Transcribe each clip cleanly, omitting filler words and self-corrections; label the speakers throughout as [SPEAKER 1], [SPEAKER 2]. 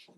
[SPEAKER 1] I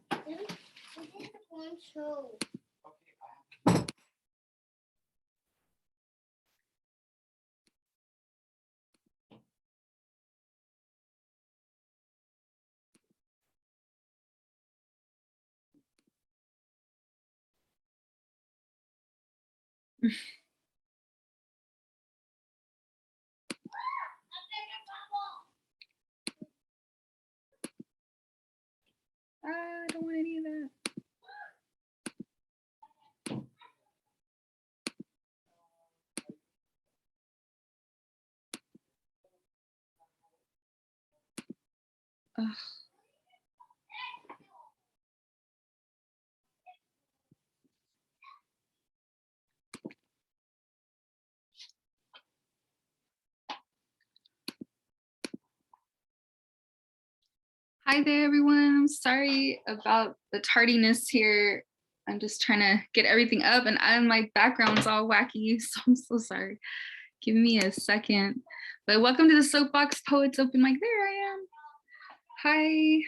[SPEAKER 1] don't want any of that. Ugh. Hi there, everyone. I'm sorry about the tardiness here. I'm just trying to get everything up and my background's all wacky, so I'm so sorry. Give me a second. But welcome to the SoapBox Poets Open Mic. There I am. Hi,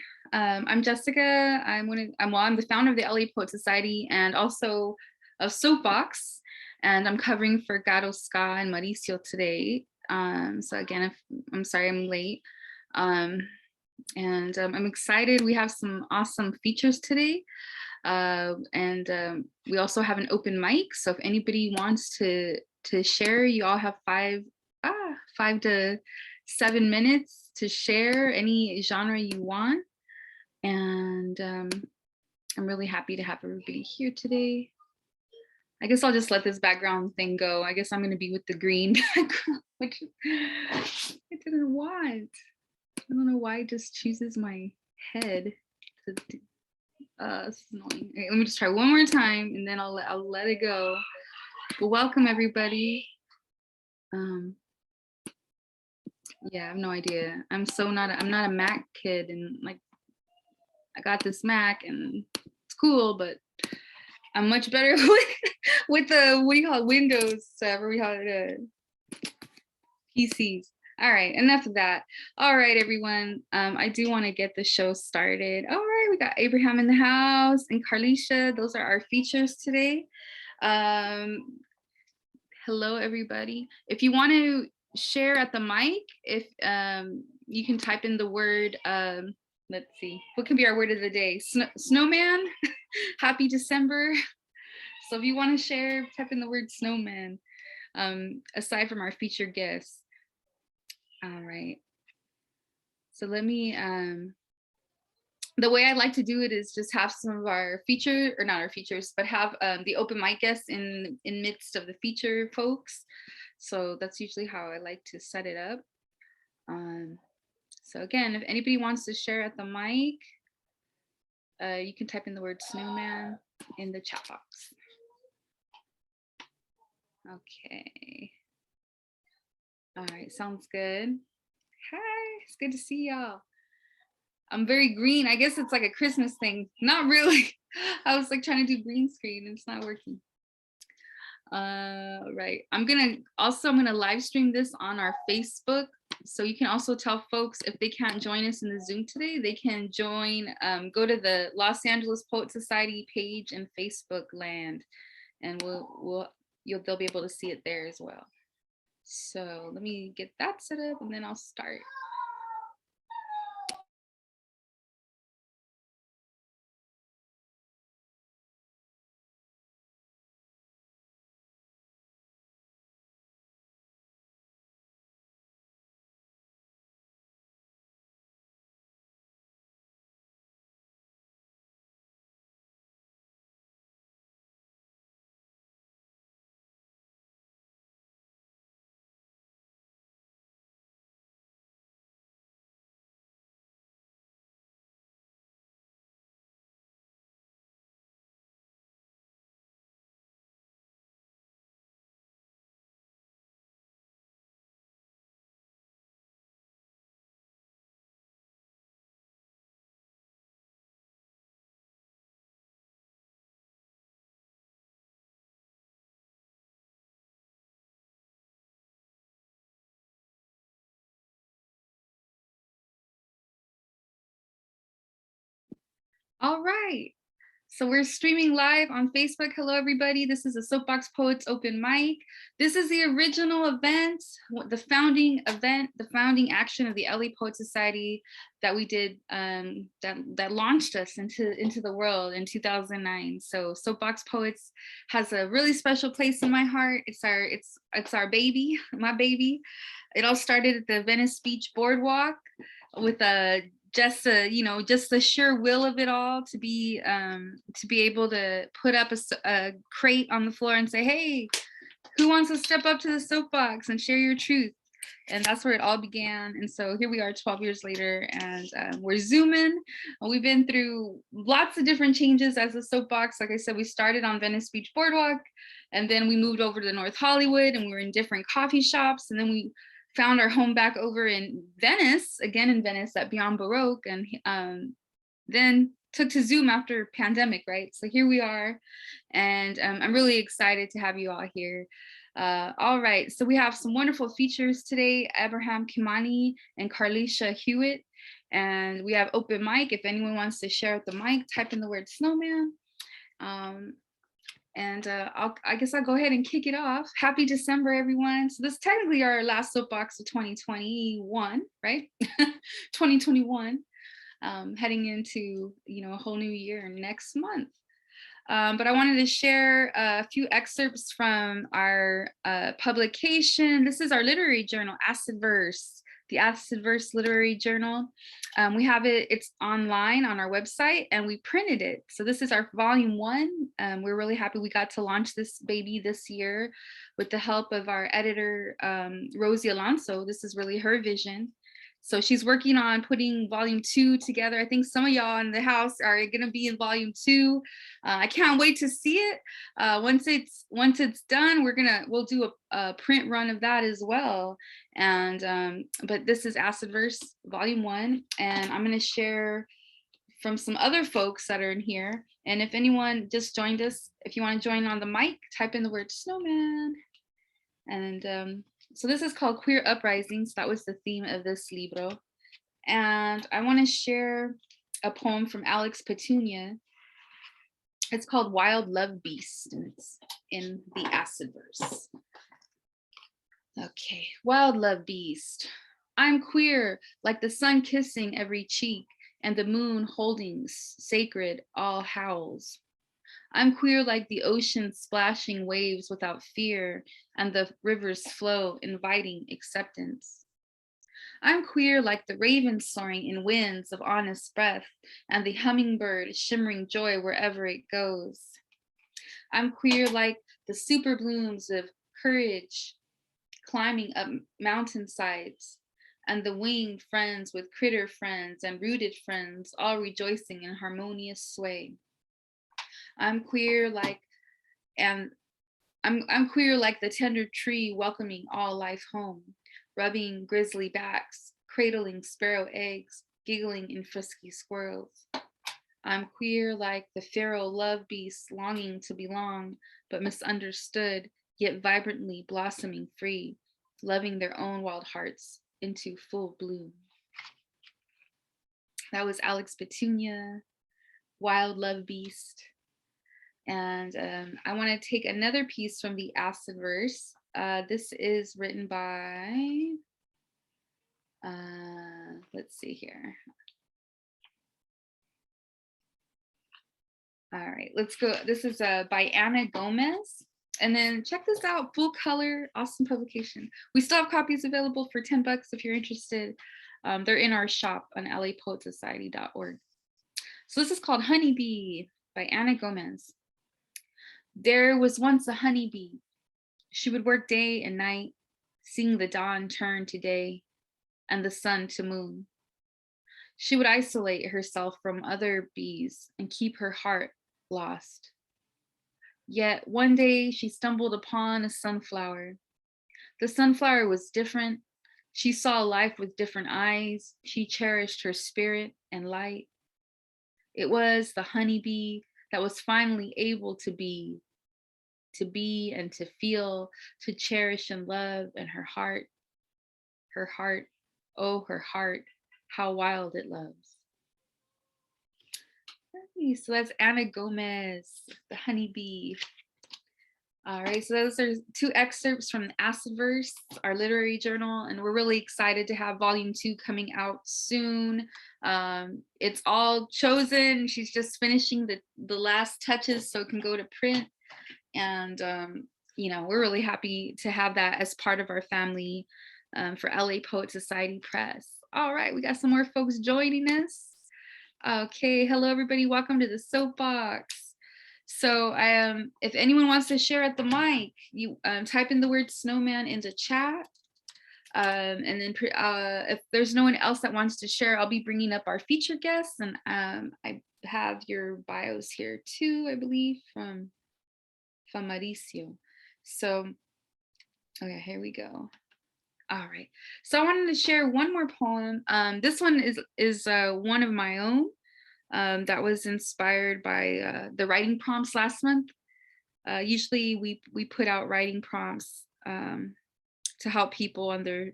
[SPEAKER 1] I'm Jessica. I'm the founder of the LA Poet Society and also of SoapBox, and I'm covering for Karlesha and Mauricio today. So again, I'm sorry I'm late. And I'm excited. We have some awesome features today. We also have an open mic. So if anybody wants to share, you all have 5 to 7 minutes to share any genre you want. And I'm really happy to have everybody here today. I guess I'll just let this background thing go. I guess I'm going to be with the green background, which I didn't want. I don't know why it just chooses my head to do. This is annoying. Okay, let me just try one more time and then I'll let it go. But welcome everybody. Yeah, I have no idea. I'm not a Mac kid, and like I got this Mac and it's cool, but I'm much better with the what do you call it, Windows, whatever we call it, PCs. All right, enough of that. All right, everyone. I do want to get the show started. All right, we got Abraham in the house and Karlesha. Those are our features today. Hello, everybody. If you want to share at the mic, if you can type in the word, let's see, what can be our word of the day? Snowman, happy December. So if you want to share, type in the word snowman, aside from our featured guests. All right. So let me, the way I like to do it is just have some of our feature, or not our features, but have the open mic guests in midst of the feature folks. So that's usually how I like to set it up. So again, if anybody wants to share at the mic, you can type in the word snowman in the chat box. Okay. All right, sounds good. Hi, it's good to see y'all. I'm very green. I guess it's like a Christmas thing. Not really. I was like trying to do green screen and it's not working. Right. I'm gonna live stream this on our Facebook. So you can also tell folks if they can't join us in the Zoom today, they can join, go to the Los Angeles Poet Society page and Facebook land, and they'll be able to see it there as well. So let me get that set up and then I'll start. All right. So we're streaming live on Facebook. Hello, everybody. This is a SoapBox Poets Open Mic. This is the original event, the founding action of the LA Poet Society that we did, that launched us into the world in 2009. So SoapBox Poets has a really special place in my heart. It's our baby, my baby. It all started at the Venice Beach Boardwalk with just the sheer will of it all to be able to put up a crate on the floor and say, hey, who wants to step up to the soapbox and share your truth? And that's where it all began. And so here we are 12 years later, and we're zooming. We've been through lots of different changes as a soapbox. Like I said, we started on Venice Beach Boardwalk, and then we moved over to North Hollywood, and we were in different coffee shops, and then we found our home back over in Venice, again in Venice at Beyond Baroque, and then took to Zoom after pandemic, right? So here we are, and I'm really excited to have you all here. All right, so we have some wonderful features today, Abraham Kimani and Carlesha Hewitt, and we have open mic. If anyone wants to share at the mic, type in the word snowman. I guess I'll go ahead and kick it off. Happy December, everyone. So this is technically our last soapbox of 2021, right? 2021, heading into, a whole new year next month. But I wanted to share a few excerpts from our publication. This is our literary journal, Acid Verse, the Acid Verse Literary Journal. We have it's online on our website, and we printed it. So this is our volume 1. We're really happy we got to launch this baby this year with the help of our editor, Rosie Alonso. This is really her vision. So she's working on putting volume 2 together. I think some of y'all in the house are going to be in volume 2. I can't wait to see it. Once it's done, we'll do a print run of that as well. And but this is Acid Verse volume 1, and I'm going to share from some other folks that are in here. And if anyone just joined us, if you want to join on the mic, type in the word snowman. And so this is called Queer Uprisings. That was the theme of this libro. And I want to share a poem from Alex Petunia. It's called Wild Love Beast, and it's in the Acid Verse. Okay, Wild Love Beast. I'm queer, like the sun kissing every cheek and the moon holding sacred all howls. I'm queer like the ocean splashing waves without fear and the river's flow inviting acceptance. I'm queer like the raven soaring in winds of honest breath and the hummingbird shimmering joy wherever it goes. I'm queer like the super blooms of courage climbing up mountainsides and the winged friends with critter friends and rooted friends all rejoicing in harmonious sway. I'm queer like I'm queer like the tender tree welcoming all life home, rubbing grizzly backs, cradling sparrow eggs, giggling in frisky squirrels. I'm queer like the feral love beast longing to belong, but misunderstood, yet vibrantly blossoming free, loving their own wild hearts into full bloom. That was Alex Petunia, Wild Love Beast. And I want to take another piece from the Acid Verse. This is written by, let's see here. All right, let's go. This is by Anna Gomez. And then check this out, full color, awesome publication. We still have copies available for $10 if you're interested. They're in our shop on lapoetsociety.org. So this is called Honeybee by Anna Gomez. There was once a honeybee. She would work day and night, seeing the dawn turn to day and the sun to moon. She would isolate herself from other bees and keep her heart lost. Yet one day she stumbled upon a sunflower. The sunflower was different. She saw life with different eyes. She cherished her spirit and light. It was the honeybee that was finally able to be and to feel, to cherish and love, and her heart, oh, her heart, how wild it loves. So that's Anna Gomez, the honeybee. All right, so those are 2 excerpts from the Acidiverse, our literary journal, and we're really excited to have volume 2 coming out soon. It's all chosen. She's just finishing the last touches so it can go to print. And, you know, we're really happy to have that as part of our family for LA Poet Society Press. All right, we got some more folks joining us. Okay, hello everybody, welcome to the Soapbox. So if anyone wants to share at the mic, you type in the word snowman into chat. And then if there's no one else that wants to share, I'll be bringing up our featured guests. And I have your bios here too, I believe, from Mauricio. So, okay, here we go. All right, so I wanted to share one more poem. This one is one of my own that was inspired by the writing prompts last month. Usually we put out writing prompts to help people on their,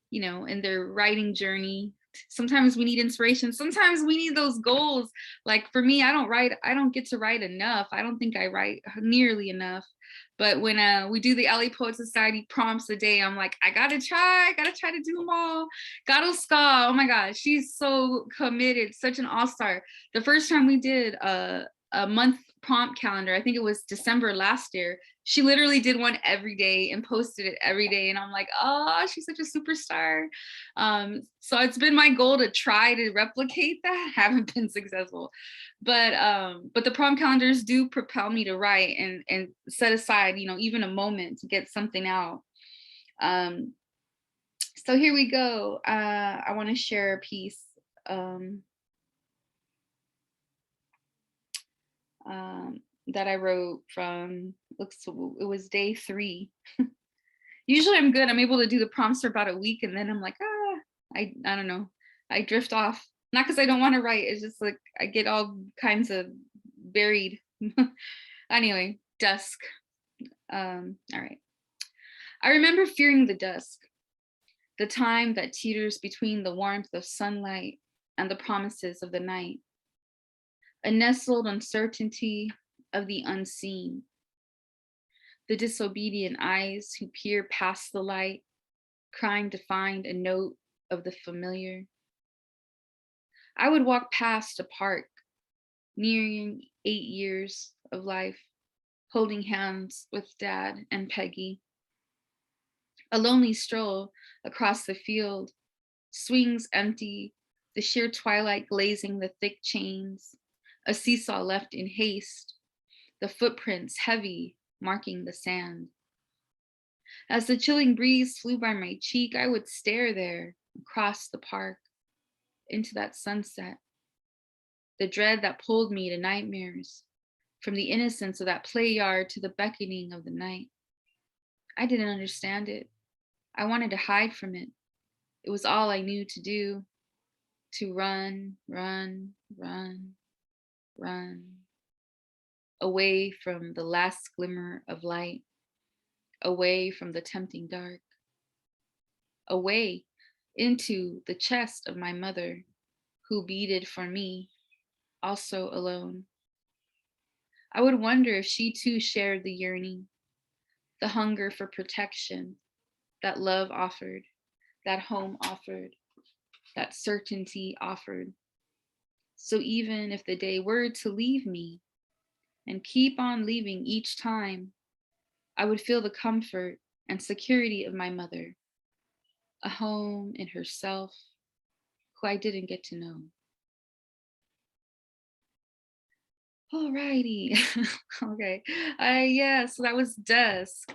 [SPEAKER 1] you know, in their writing journey. Sometimes we need inspiration. Sometimes we need those goals. Like for me, I don't get to write enough. I don't think I write nearly enough. But when we do the LA Poet Society prompts a day, I'm like, I gotta try to do them all. Karlesha, oh my gosh, she's so committed, such an all-star. The first time we did a month prompt calendar, I think it was December last year, she literally did one every day and posted it every day. And I'm like, oh, she's such a superstar. So it's been my goal to try to replicate that. Haven't been successful. But the prompt calendars do propel me to write and set aside, you know, even a moment to get something out. So here we go. I want to share a piece. That I wrote from, it was day 3. Usually I'm good. I'm able to do the prompts for about a week and then I'm like, I don't know. I drift off. Not because I don't want to write. It's just like I get all kinds of buried. Anyway, dusk. All right. I remember fearing the dusk, the time that teeters between the warmth of sunlight and the promises of the night. A nestled uncertainty of the unseen. The disobedient eyes who peer past the light, crying to find a note of the familiar. I would walk past a park, nearing 8 years of life, holding hands with Dad and Peggy. A lonely stroll across the field, swings empty, the sheer twilight glazing the thick chains, a seesaw left in haste, the footprints heavy, marking the sand. As the chilling breeze flew by my cheek, I would stare there, across the park, into that sunset. The dread that pulled me to nightmares, from the innocence of that play yard to the beckoning of the night. I didn't understand it. I wanted to hide from it. It was all I knew to do, to run, run, run, run, away from the last glimmer of light, away from the tempting dark, away into the chest of my mother, who beaded for me, also alone. I would wonder if she too shared the yearning, the hunger for protection that love offered, that home offered, that certainty offered. So even if the day were to leave me and keep on leaving each time, I would feel the comfort and security of my mother, a home in herself, who I didn't get to know. Alrighty, okay. Yeah, so that was Dusk.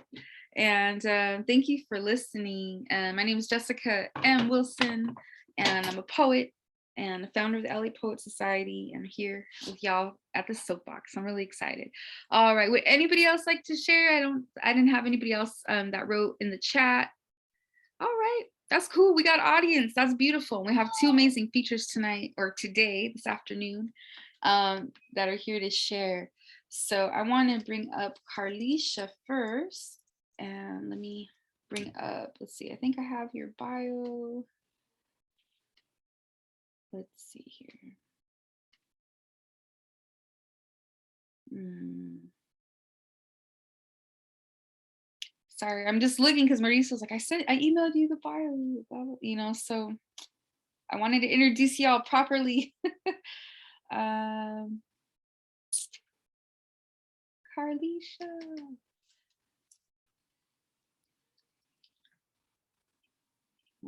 [SPEAKER 1] And thank you for listening. My name is Jessica M. Wilson, and I'm a poet and the founder of the LA Poet Society. I'm here with y'all at the Soapbox. I'm really excited. All right, would anybody else like to share? I didn't have anybody else that wrote in the chat. All right, that's cool. We got audience. That's beautiful. We have 2 amazing features tonight, or today, this afternoon, that are here to share. So I want to bring up Karlesha first. And let me bring up, let's see, I think I have your bio. Let's see here. Sorry, I'm just looking because Marisa was like, I emailed you the bio, you know, so I wanted to introduce y'all properly. Karlesha.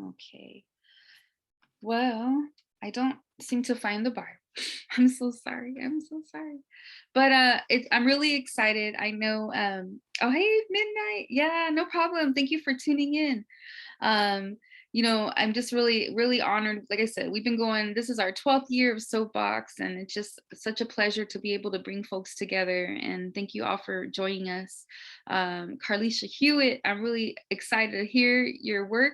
[SPEAKER 1] Okay. Well, I don't seem to find the bio. I'm so sorry. I'm so sorry. But I'm really excited. I know oh hey Midnight. Yeah, no problem. Thank you for tuning in. You know, I'm just really honored. Like I said, we've been going, this is our 12th year of Soapbox, and it's just such a pleasure to be able to bring folks together. And thank you all for joining us. Carlesha Hewitt, I'm really excited to hear your work.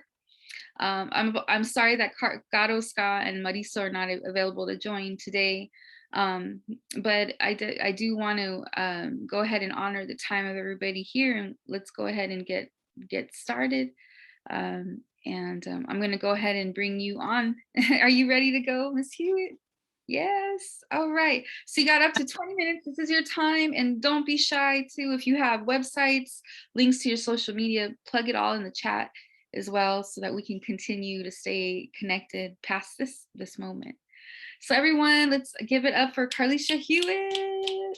[SPEAKER 1] I'm sorry that Gato, Ska, and Marisa are not available to join today. But I do want to go ahead and honor the time of everybody here, and let's go ahead and get started. I'm going to go ahead and bring you on. Are you ready to go, Miss Hewitt? Yes. All right. So you got up to 20 minutes. This is your time. And don't be shy too. If you have websites, links to your social media, plug it all in the chat as well so that we can continue to stay connected past this moment. So everyone, let's give it up for Carlesha Hewitt.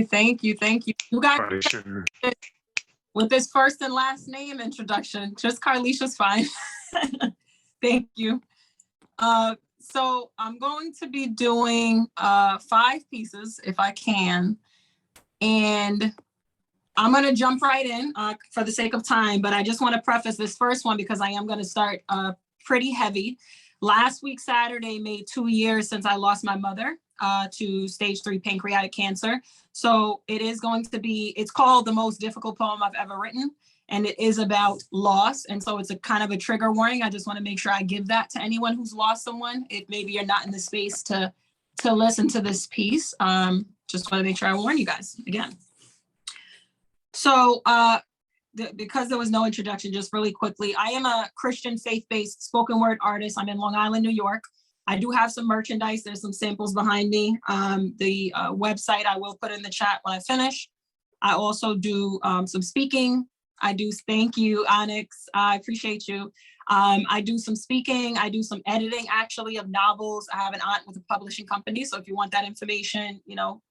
[SPEAKER 2] Thank you. You got with this first and last name introduction. Just Karlesha's fine. Thank you. So I'm going to be doing 5 pieces if I can. And I'm going to jump right in for the sake of time, but I just want to preface this first one because I am going to start pretty heavy. Last week, Saturday, made 2 years since I lost my mother to stage 3 pancreatic cancer. So it is going to be, it's called The Most Difficult Poem I've Ever Written, and it is about loss. And so it's a kind of a trigger warning. I just want to make sure I give that to anyone who's lost someone. If maybe you're not in the space to listen to this piece, just want to make sure I warn you guys again. So because there was no introduction, just really quickly, I am a Christian faith-based spoken word artist. I'm in Long Island, New York. I do have some merchandise. There's some samples behind me. The website I will put in the chat when I finish. I also do some speaking. Thank you, Onyx. I appreciate you. I do some speaking. I do some editing, actually, of novels. I have an aunt with a publishing company. So if you want that information, you know,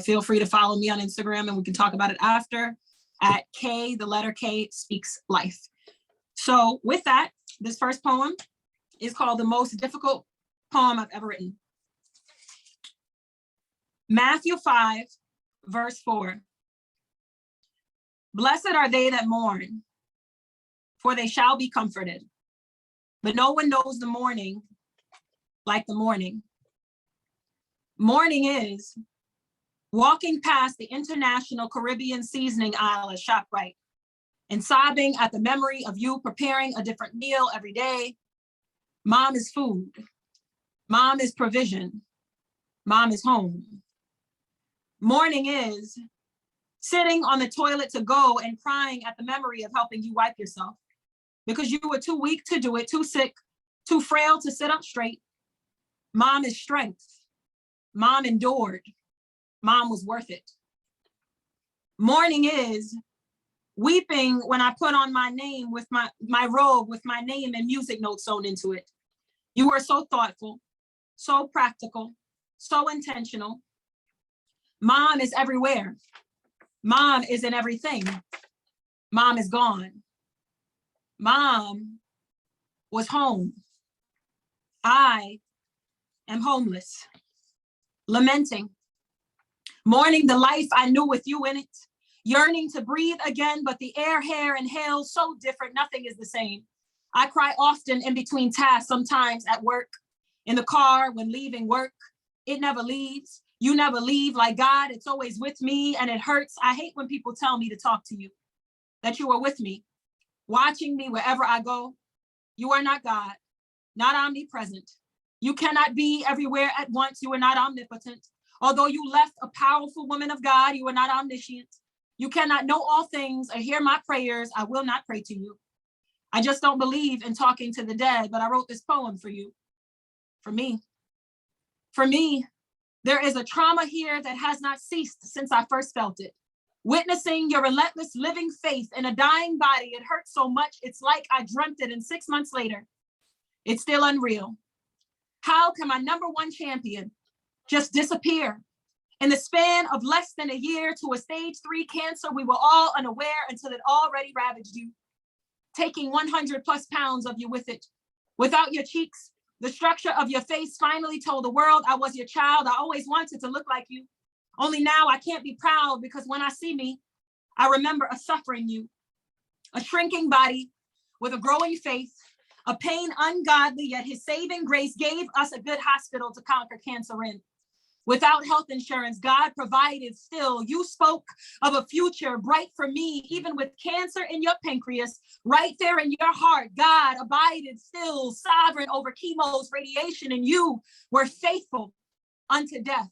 [SPEAKER 2] feel free to follow me on Instagram and we can talk about it after. At K, the letter K speaks life. So with that, this first poem is called The Most Difficult Poem I've Ever Written. Matthew 5, verse 4. Blessed are they that mourn, for they shall be comforted. But no one knows the morning like the morning. Morning is walking past the International Caribbean Seasoning Aisle at ShopRite and sobbing at the memory of you preparing a different meal every day. Mom is food. Mom is provision. Mom is home. Morning is sitting on the toilet to go and crying at the memory of helping you wipe yourself because you were too weak to do it, too sick, too frail to sit up straight. Mom is strength. Mom endured. Mom was worth it. Morning is weeping when I put on my name with my robe with my name and music notes sewn into it. You were so thoughtful, so practical, so intentional. Mom is everywhere. Mom is in everything. Mom is gone. Mom was home. I am homeless, lamenting, mourning the life I knew with you in it, yearning to breathe again, but the air, hair, and hail so different, nothing is the same. I cry often in between tasks, sometimes at work, in the car, when leaving work. It never leaves. You never leave. Like God, it's always with me, and it hurts. I hate when people tell me to talk to you, that you are with me, watching me wherever I go. You are not God, not omnipresent. You cannot be everywhere at once. You are not omnipotent. Although you left a powerful woman of God, you are not omniscient. You cannot know all things or hear my prayers. I will not pray to you. I just don't believe in talking to the dead, but I wrote this poem for you, for me, There is a trauma here that has not ceased since I first felt it. Witnessing your relentless living faith in a dying body, it hurts so much, it's like I dreamt it, and 6 months later, it's still unreal. How can my #1 champion just disappear? In the span of less than a year to a stage 3 cancer, we were all unaware until it already ravaged you, taking 100+ pounds of you with it. Without your cheeks, the structure of your face finally told the world I was your child. I always wanted to look like you. Only now I can't be proud because when I see me, I remember a suffering you, a shrinking body with a growing faith, a pain ungodly, yet his saving grace gave us a good hospital to conquer cancer in. Without health insurance, God provided still. You spoke of a future bright for me, even with cancer in your pancreas, right there in your heart. God abided still, sovereign over chemo's radiation, and you were faithful unto death,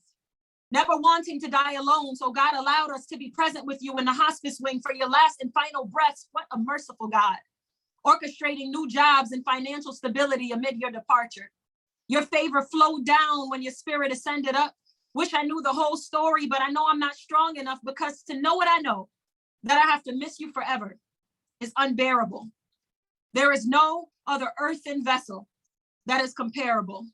[SPEAKER 2] never wanting to die alone. So God allowed us to be present with you in the hospice wing for your last and final breaths. What a merciful God, orchestrating new jobs and financial stability amid your departure. Your favor flowed down when your spirit ascended up. Wish I knew the whole story, but I know I'm not strong enough, because to know what I know, that I have to miss you forever, is unbearable. There is no other earthen vessel that is comparable.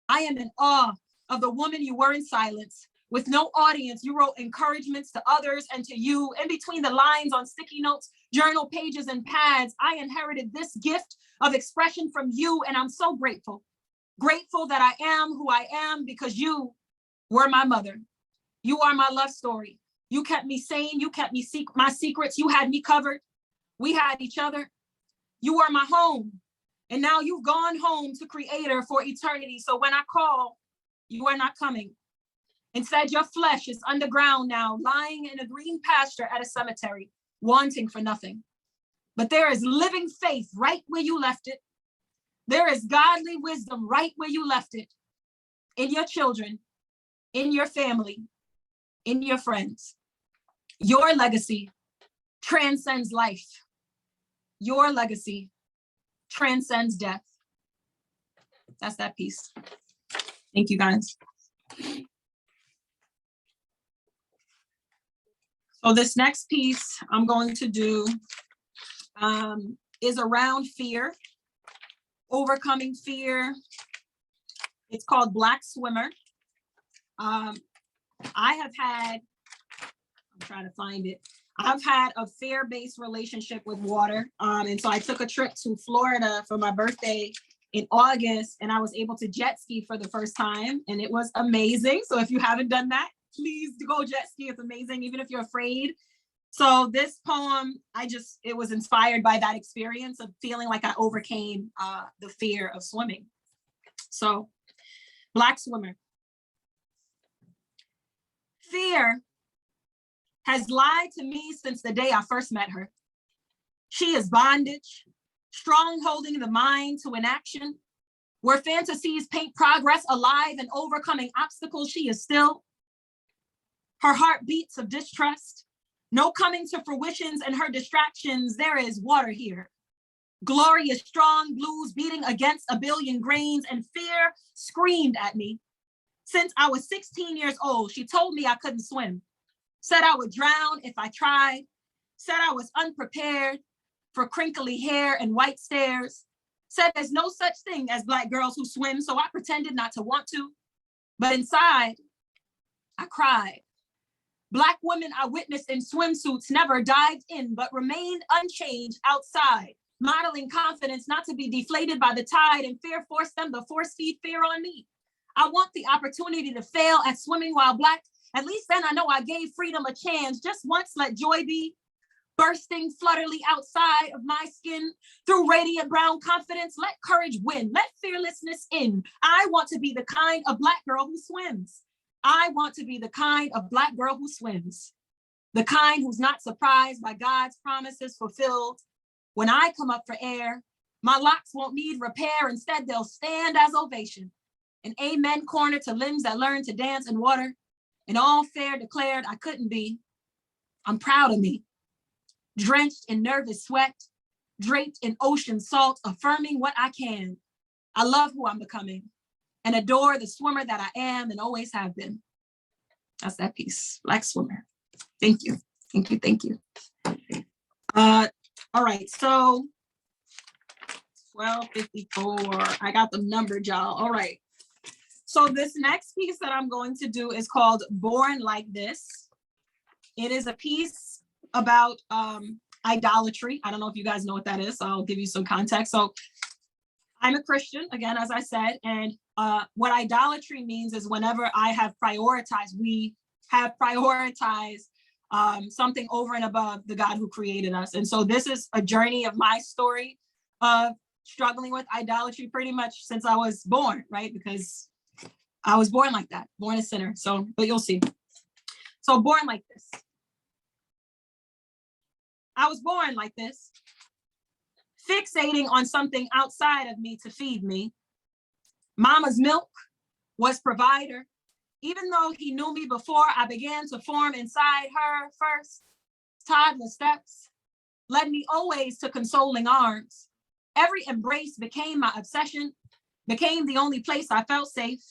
[SPEAKER 2] I am in awe of the woman you were in silence. With no audience, you wrote encouragements to others and to you. In between the lines on sticky notes, journal pages, and pads, I inherited this gift of expression from you, and I'm so grateful. Grateful that I am who I am because you were my mother. You are my love story. You kept me sane. You kept me my secrets. You had me covered. We had each other. You were my home. And now you've gone home to Creator for eternity. So when I call, you are not coming. Instead, your flesh is underground now, lying in a green pasture at a cemetery, wanting for nothing. But there is living faith right where you left it. There is godly wisdom right where you left it. In your children, in your family, in your friends. Your legacy transcends life. Your legacy transcends death. That's that piece. Thank you, guys. So this next piece I'm going to do is around fear, overcoming fear. It's called Black Swimmer. I'm trying to find it. I've had a fear-based relationship with water. And so I took a trip to Florida for my birthday in August, and I was able to jet ski for the first time, and it was amazing. So if you haven't done that, please go jet ski. It's amazing, even if you're afraid. So this poem, it was inspired by that experience of feeling like I overcame the fear of swimming. So, Black Swimmer. Fear has lied to me since the day I first met her. She is bondage, strong holding the mind to inaction. Where fantasies paint progress alive and overcoming obstacles, she is still. Her heart beats of distrust, no coming to fruitions and her distractions. There is water here. Glorious strong blues beating against a billion grains, and fear screamed at me. Since I was 16 years old, she told me I couldn't swim, said I would drown if I tried, said I was unprepared for crinkly hair and white stares, said there's no such thing as Black girls who swim, so I pretended not to want to. But inside, I cried. Black women I witnessed in swimsuits never dived in, but remained unchanged outside, modeling confidence not to be deflated by the tide, and fear forced them to force feed fear on me. I want the opportunity to fail at swimming while Black. At least then I know I gave freedom a chance. Just once let joy be, bursting flutterly outside of my skin. Through radiant brown confidence, let courage win, let fearlessness in. I want to be the kind of Black girl who swims. I want to be the kind of Black girl who swims. The kind who's not surprised by God's promises fulfilled. When I come up for air, my locks won't need repair. Instead, they'll stand as ovation. An amen corner to limbs that learn to dance in water. And all fair declared I couldn't be. I'm proud of me. Drenched in nervous sweat, draped in ocean salt, affirming what I can. I love who I'm becoming. and adore the swimmer that I am and always have been. That's that piece, Black Swimmer. Thank you, thank you, thank you. All right, so 12:54, I got them numbered, y'all. All right, so this next piece that I'm going to do is called Born Like This. It is a piece about idolatry. I don't know if you guys know what that is, so I'll give you some context. So I'm a Christian, again, as I said, and what idolatry means is whenever I have prioritized, we have prioritized something over and above the God who created us. And so this is a journey of my story of struggling with idolatry pretty much since I was born, right? Because I was born like that, born a sinner. So, but you'll see. So born like this. I was born like this, fixating on something outside of me to feed me. Mama's milk was provider, even though he knew me before I began to form inside her first toddler steps, led me always to consoling arms. Every embrace became my obsession, became the only place I felt safe.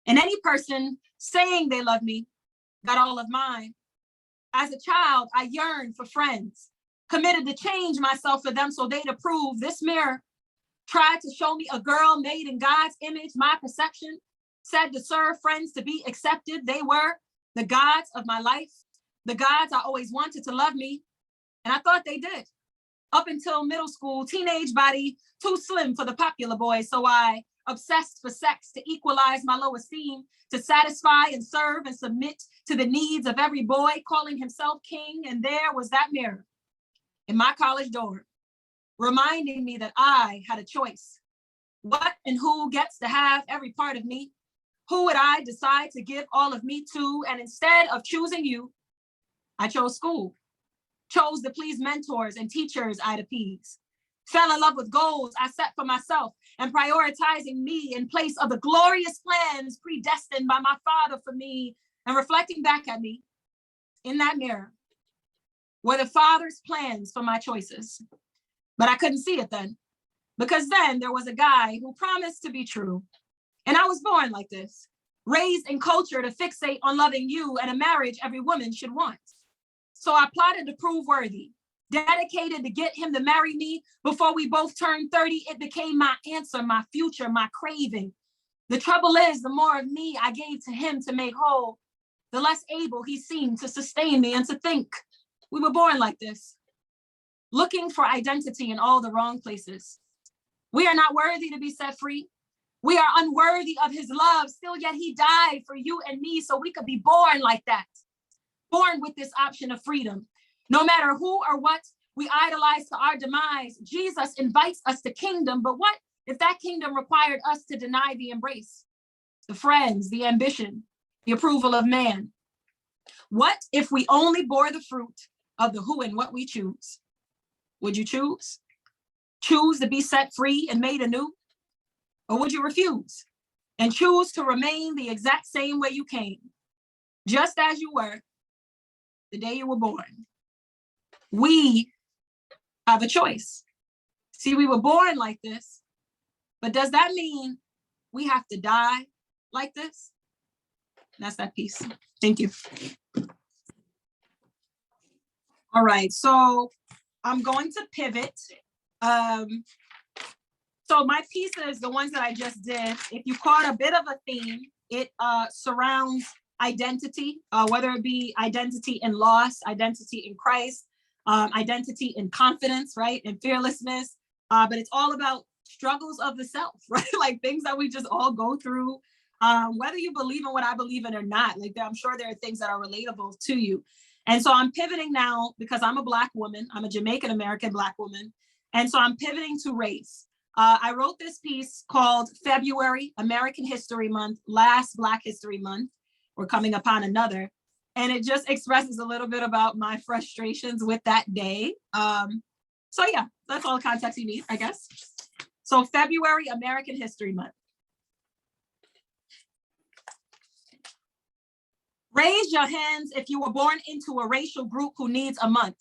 [SPEAKER 2] And any person saying they love me got all of mine. As a child, I yearned for friends, committed to change myself for them so they'd approve. This mirror tried to show me a girl made in God's image. My perception said to serve friends to be accepted. They were the gods of my life, the gods I always wanted to love me. And I thought they did. Up until middle school, teenage body, too slim for the popular boys. So I obsessed for sex to equalize my low esteem, to satisfy and serve and submit to the needs of every boy calling himself king. And there was that mirror in my college dorm, reminding me that I had a choice. What and who gets to have every part of me? Who would I decide to give all of me to? And instead of choosing you, I chose school, chose to please mentors and teachers I'd appease, fell in love with goals I set for myself and prioritizing me in place of the glorious plans predestined by my Father for me. And reflecting back at me in that mirror were the Father's plans for my choices. But I couldn't see it then, because then there was a guy who promised to be true. And I was born like this, raised in culture to fixate on loving you and a marriage every woman should want. So I plotted to prove worthy, dedicated to get him to marry me before we both turned 30. It became my answer, my future, my craving. The trouble is, the more of me I gave to him to make whole, the less able he seemed to sustain me and to think. We were born like this, looking for identity in all the wrong places. We are not worthy to be set free. We are unworthy of his love. Still yet he died for you and me so we could be born like that. Born with this option of freedom. No matter who or what we idolize to our demise, Jesus invites us to kingdom. But what if that kingdom required us to deny the embrace, the friends, the ambition, the approval of man? What if we only bore the fruit of the who and what we choose? Would you choose? Choose to be set free and made anew? Or would you refuse and choose to remain the exact same way you came, just as you were the day you were born? We have a choice. See, we were born like this, but does that mean we have to die like this? That's that piece. Thank you. All right, so I'm going to pivot. So my pieces, the ones that I just did, if you caught a bit of a theme, it surrounds identity, whether it be identity in loss, identity in Christ, identity in confidence, right? And fearlessness. But it's all about struggles of the self, right? Like things that we just all go through, whether you believe in what I believe in or not. Like I'm sure there are things that are relatable to you. And so I'm pivoting now because I'm a Black woman. I'm a Jamaican American Black woman. And so I'm pivoting to race. I wrote this piece called February, American History Month, last Black History Month. We're coming upon another. And it just expresses a little bit about my frustrations with that day. So yeah, that's all the context you need, I guess. So February, American History Month. Raise your hands if you were born into a racial group who needs a month.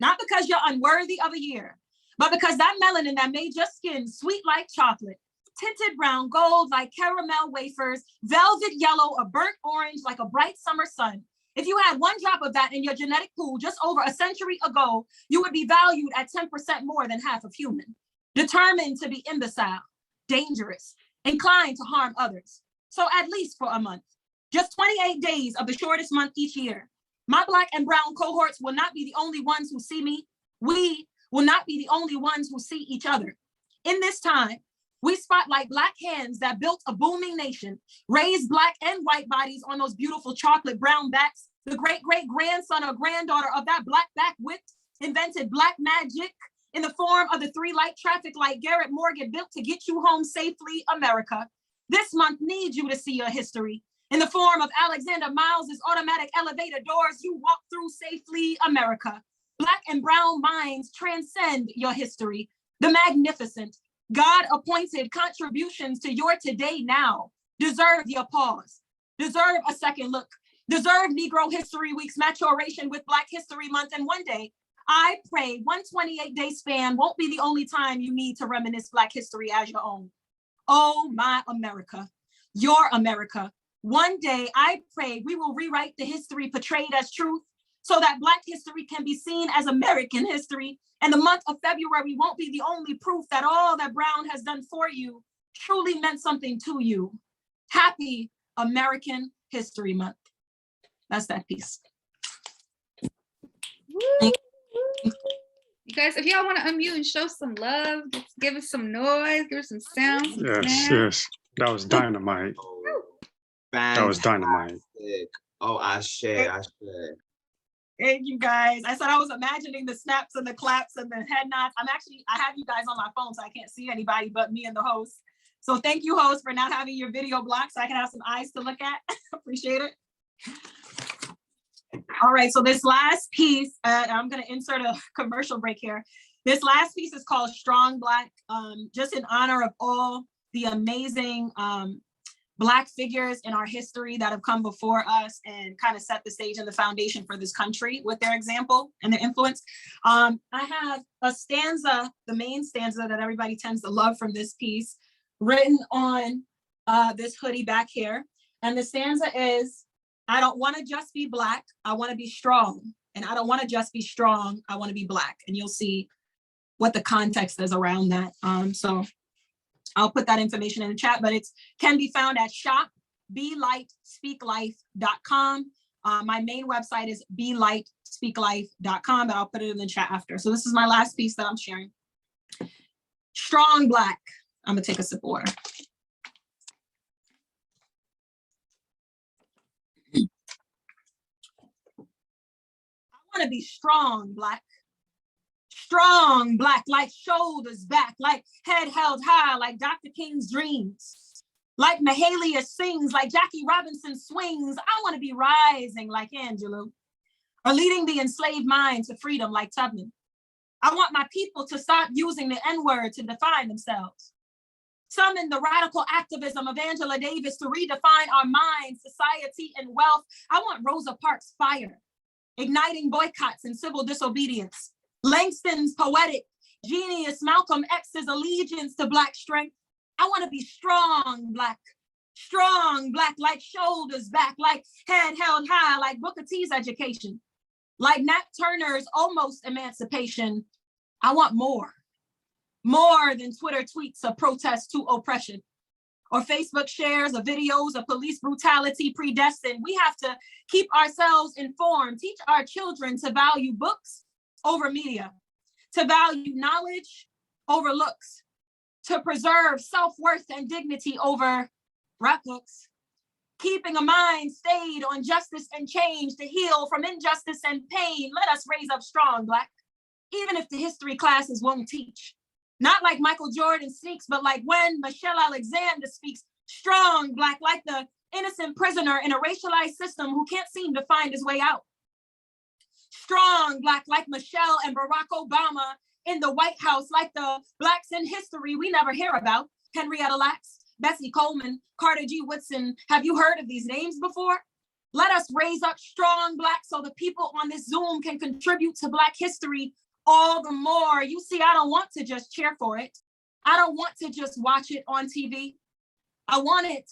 [SPEAKER 2] Not because you're unworthy of a year, but because that melanin that made your skin sweet like chocolate tinted brown gold like caramel wafers, velvet yellow, or burnt orange like a bright summer sun. If you had one drop of that in your genetic pool just over a century ago, you would be valued at 10% more than half of human. Determined to be imbecile, dangerous, inclined to harm others. So at least for a month, just 28 days of the shortest month each year. My Black and brown cohorts will not be the only ones who see me. We will not be the only ones who see each other. In this time, we spotlight Black hands that built a booming nation, raised Black and white bodies on those beautiful chocolate brown backs. The great-great-grandson or granddaughter of that Black back wit invented Black magic in the form of the 3-light traffic light Garrett Morgan built to get you home safely, America. This month needs you to see your history in the form of Alexander Miles's automatic elevator doors you walk through safely, America. Black and brown minds transcend your history. The magnificent, God-appointed contributions to your today now deserve your pause, deserve a second look, deserve Negro History Week's maturation with Black History Month. And one day, I pray 128-day span won't be the only time you need to reminisce Black history as your own. Oh, my America, your America. One day, I pray we will rewrite the history portrayed as truth so that Black history can be seen as American history. And the month of February won't be the only proof that all that Brown has done for you truly meant something to you. Happy American History Month. That's that piece.
[SPEAKER 1] Woo! You guys, if y'all want to unmute and show some love, just give us some noise, give us some sound.
[SPEAKER 3] Yes. That was dynamite. That was dynamite.
[SPEAKER 4] Oh, I share.
[SPEAKER 2] Thank you guys. I said I was imagining the snaps and the claps and the head nods. I have you guys on my phone, so I can't see anybody but me and the host. So thank you, host, for not having your video blocked so I can have some eyes to look at. Appreciate it. All right, so this last piece, I'm going to insert a commercial break here. This last piece is called Strong Black, just in honor of all the amazing Black figures in our history that have come before us and kind of set the stage and the foundation for this country with their example and their influence. I have a stanza, the main stanza that everybody tends to love from this piece, written on this hoodie back here. And the stanza is, I don't want to just be Black, I want to be strong. And I don't want to just be strong, I want to be Black. And you'll see what the context is around that. So I'll put that information in the chat, but it can be found at shopbelightspeaklife.com. My main website is belightspeaklife.com, but I'll put it in the chat after. So this is my last piece that I'm sharing. Strong Black. I'm gonna take a sip of water. I wanna be strong Black. Strong Black, like shoulders back, like head held high, like Dr. King's dreams. Like Mahalia sings, like Jackie Robinson swings. I want to be rising like Angelou, or leading the enslaved mind to freedom like Tubman. I want my people to stop using the N-word to define themselves. Summon the radical activism of Angela Davis to redefine our mind, society, and wealth. I want Rosa Parks' fire, igniting boycotts and civil disobedience. Langston's poetic genius, Malcolm X's allegiance to Black strength. I want to be strong Black, like shoulders back, like head held high, like Booker T's education, like Nat Turner's almost emancipation. I want more than Twitter tweets of protest to oppression, or Facebook shares of videos of police brutality predestined. We have to keep ourselves informed, teach our children to value books over media, to value knowledge over looks, to preserve self-worth and dignity over rap books, keeping a mind stayed on justice and change to heal from injustice and pain. Let us raise up strong Black, even if the history classes won't teach. Not like Michael Jordan speaks, but like when Michelle Alexander speaks, strong Black, like the innocent prisoner in a racialized system who can't seem to find his way out. Strong Black, like Michelle and Barack Obama in the White House, like the Blacks in history we never hear about. Henrietta Lacks, Bessie Coleman, Carter G. Woodson. Have you heard of these names before? Let us raise up strong Black so the people on this Zoom can contribute to Black history all the more. You see, I don't want to just cheer for it. I don't want to just watch it on TV. I want it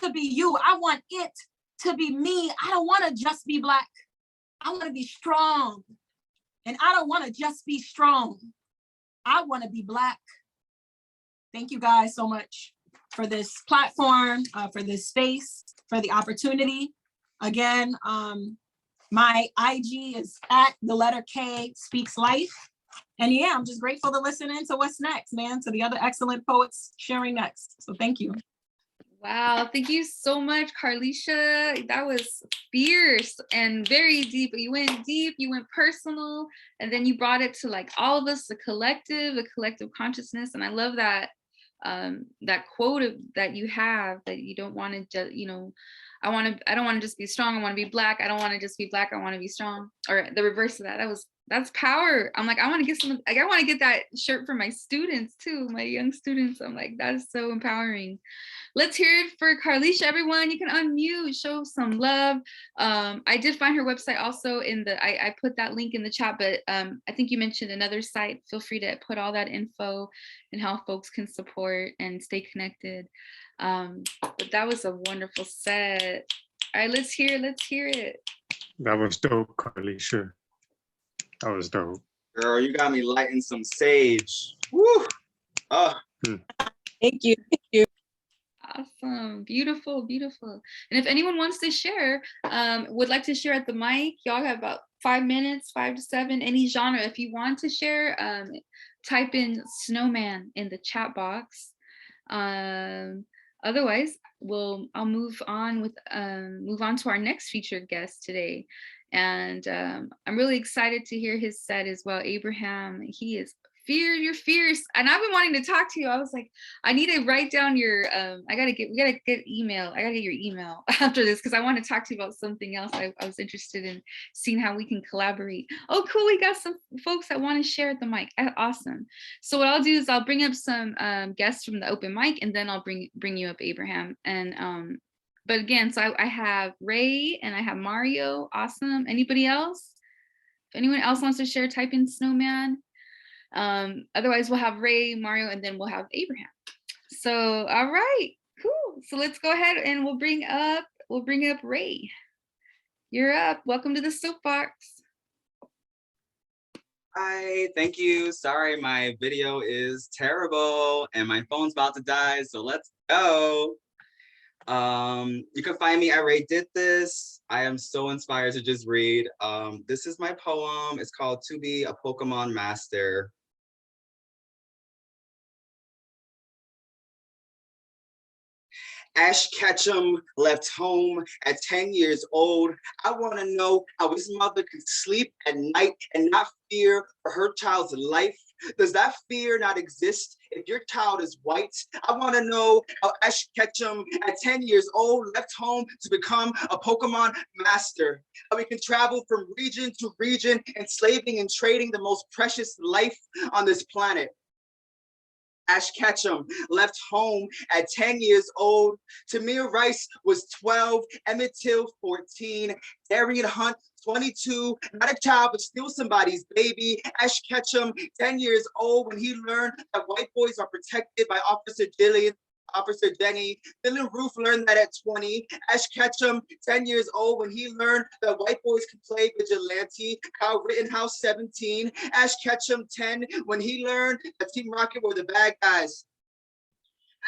[SPEAKER 2] to be you. I want it to be me. I don't want to just be Black. I want to be strong. And I don't want to just be strong. I want to be Black. Thank you guys so much for this platform, for this space, for the opportunity. Again, my IG is @K Speaks Life. And yeah, I'm just grateful to listen in to what's next, man, to the other excellent poets sharing next. So thank you.
[SPEAKER 1] Wow, thank you so much, Karlesha. That was fierce and very deep. You went deep, you went personal, and then you brought it to like all of us, the collective consciousness. And I love that that quote that you have, that you don't want to just, you know, I don't want to just be strong. I want to be Black. I don't want to just be Black. I want to be strong. Or the reverse of that. That's power. I'm like, I want to get some, like, I want to get that shirt for my students too, my young students. I'm like, that is so empowering. Let's hear it for Karlesha, everyone. You can unmute, show some love. I did find her website also in the, I put that link in the chat, but I think you mentioned another site. Feel free to put all that info and how folks can support and stay connected. But that was a wonderful set. All right, let's hear it.
[SPEAKER 3] That was dope, Karlesha. That was dope.
[SPEAKER 4] Girl, you got me lighting some sage. Woo!
[SPEAKER 2] Thank you.
[SPEAKER 1] Awesome, beautiful, beautiful. And if anyone wants to share, would like to share at the mic, y'all have about 5 minutes, 5 to 7, any genre. If you want to share, type in snowman in the chat box. Otherwise, I'll move on to our next featured guest today. And I'm really excited to hear his set as well. Abraham, he is fierce, you're fierce. And I've been wanting to talk to you. I was like, I need to write down your, we gotta get email. I gotta get your email after this, because I want to talk to you about something else. I was interested in seeing how we can collaborate. Oh, cool, we got some folks that want to share at the mic. Awesome. So what I'll do is I'll bring up some guests from the open mic, and then I'll bring you up, Abraham. And but again, so I have Ray and I have Mario. Awesome. Anybody else? If anyone else wants to share, type in snowman. Otherwise we'll have Ray, Mario, and then we'll have Abraham. So all right, cool. So let's go ahead and we'll bring up Ray. You're up. Welcome to the soapbox.
[SPEAKER 4] Hi, thank you. Sorry, my video is terrible and my phone's about to die, so let's go. You can find me at Ray Did This. I am so inspired to just read. This is my poem. It's called To Be a Pokemon Master. Ash Ketchum left home at 10 years old. I want to know how his mother could sleep at night and not fear for her child's life. Does that fear not exist if your child is white? I want to know how Ash Ketchum at 10 years old left home to become a Pokemon master. How we can travel from region to region, enslaving and trading the most precious life on this planet. Ash Ketchum left home at 10 years old. Tamir Rice was 12, Emmett Till 14, Darian Hunt 22, not a child, but still somebody's baby. Ash Ketchum, 10 years old, when he learned that white boys are protected by Officer Jenny. Dylan Roof learned that at 20. Ash Ketchum, 10 years old, when he learned that white boys can play vigilante. Kyle Rittenhouse, 17. Ash Ketchum, 10, when he learned that Team Rocket were the bad guys.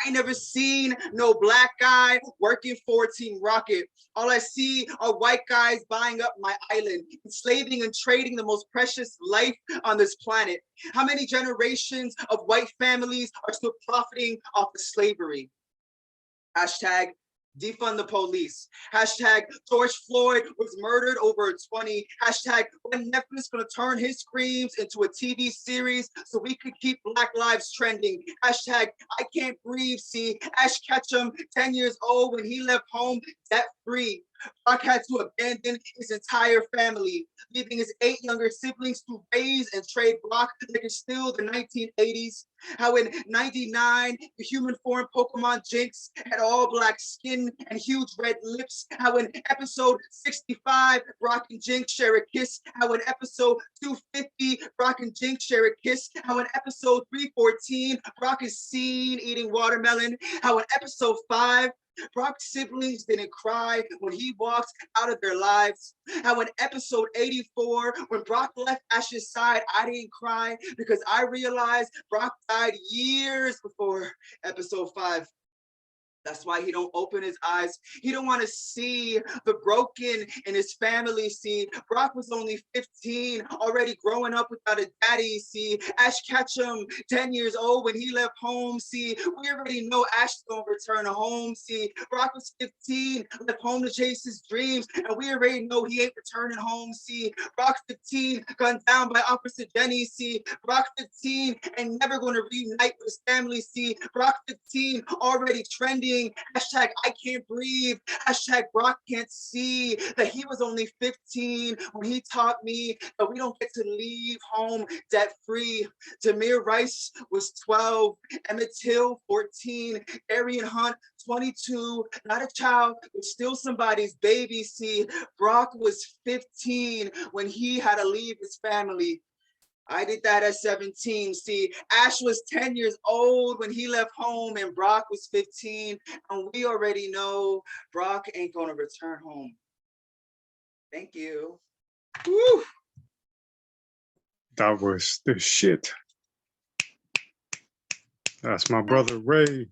[SPEAKER 4] I ain't never seen no black guy working for Team Rocket. All I see are white guys buying up my island, enslaving and trading the most precious life on this planet. How many generations of white families are still profiting off of slavery? Hashtag defund the police. Hashtag George Floyd was murdered over 20. Hashtag when Netflix gonna turn his screams into a TV series so we could keep Black lives trending. Hashtag I can't breathe. See, Ash Ketchum, 10 years old, when he left home debt free. Brock had to abandon his entire family, leaving his 8 younger siblings to raise and trade Brock like it's still the 1980s. How in 99, the human form Pokemon Jinx had all black skin and huge red lips. How in episode 65, Brock and Jinx share a kiss. How in episode 250, Brock and Jinx share a kiss. How in episode 314, Brock is seen eating watermelon. How in episode 5, Brock's siblings didn't cry when he walked out of their lives. How in episode 84, when Brock left Ash's side, I didn't cry because I realized Brock died years before episode 5. That's why he don't open his eyes. He don't want to see the broken in his family. See, Brock was only 15, already growing up without a daddy. See, Ash Ketchum, 10 years old when he left home. See, we already know Ash is gonna return home. See, Brock was 15, left home to chase his dreams, and we already know he ain't returning home. See, Brock 15, gunned down by Officer Jenny. See, Brock 15, and never gonna reunite with his family. See, Brock 15, already trending. Hashtag I can't breathe. Hashtag Brock can't see that he was only 15 when he taught me that we don't get to leave home debt free. Jameer Rice was 12, Emmett Till 14, Arian Hunt 22, not a child, but still somebody's baby. See, Brock was 15 when he had to leave his family. I did that at 17. See, Ash was 10 years old when he left home and Brock was 15. And we already know Brock ain't gonna return home. Thank you. Woo.
[SPEAKER 3] That was the shit. That's my brother Ray.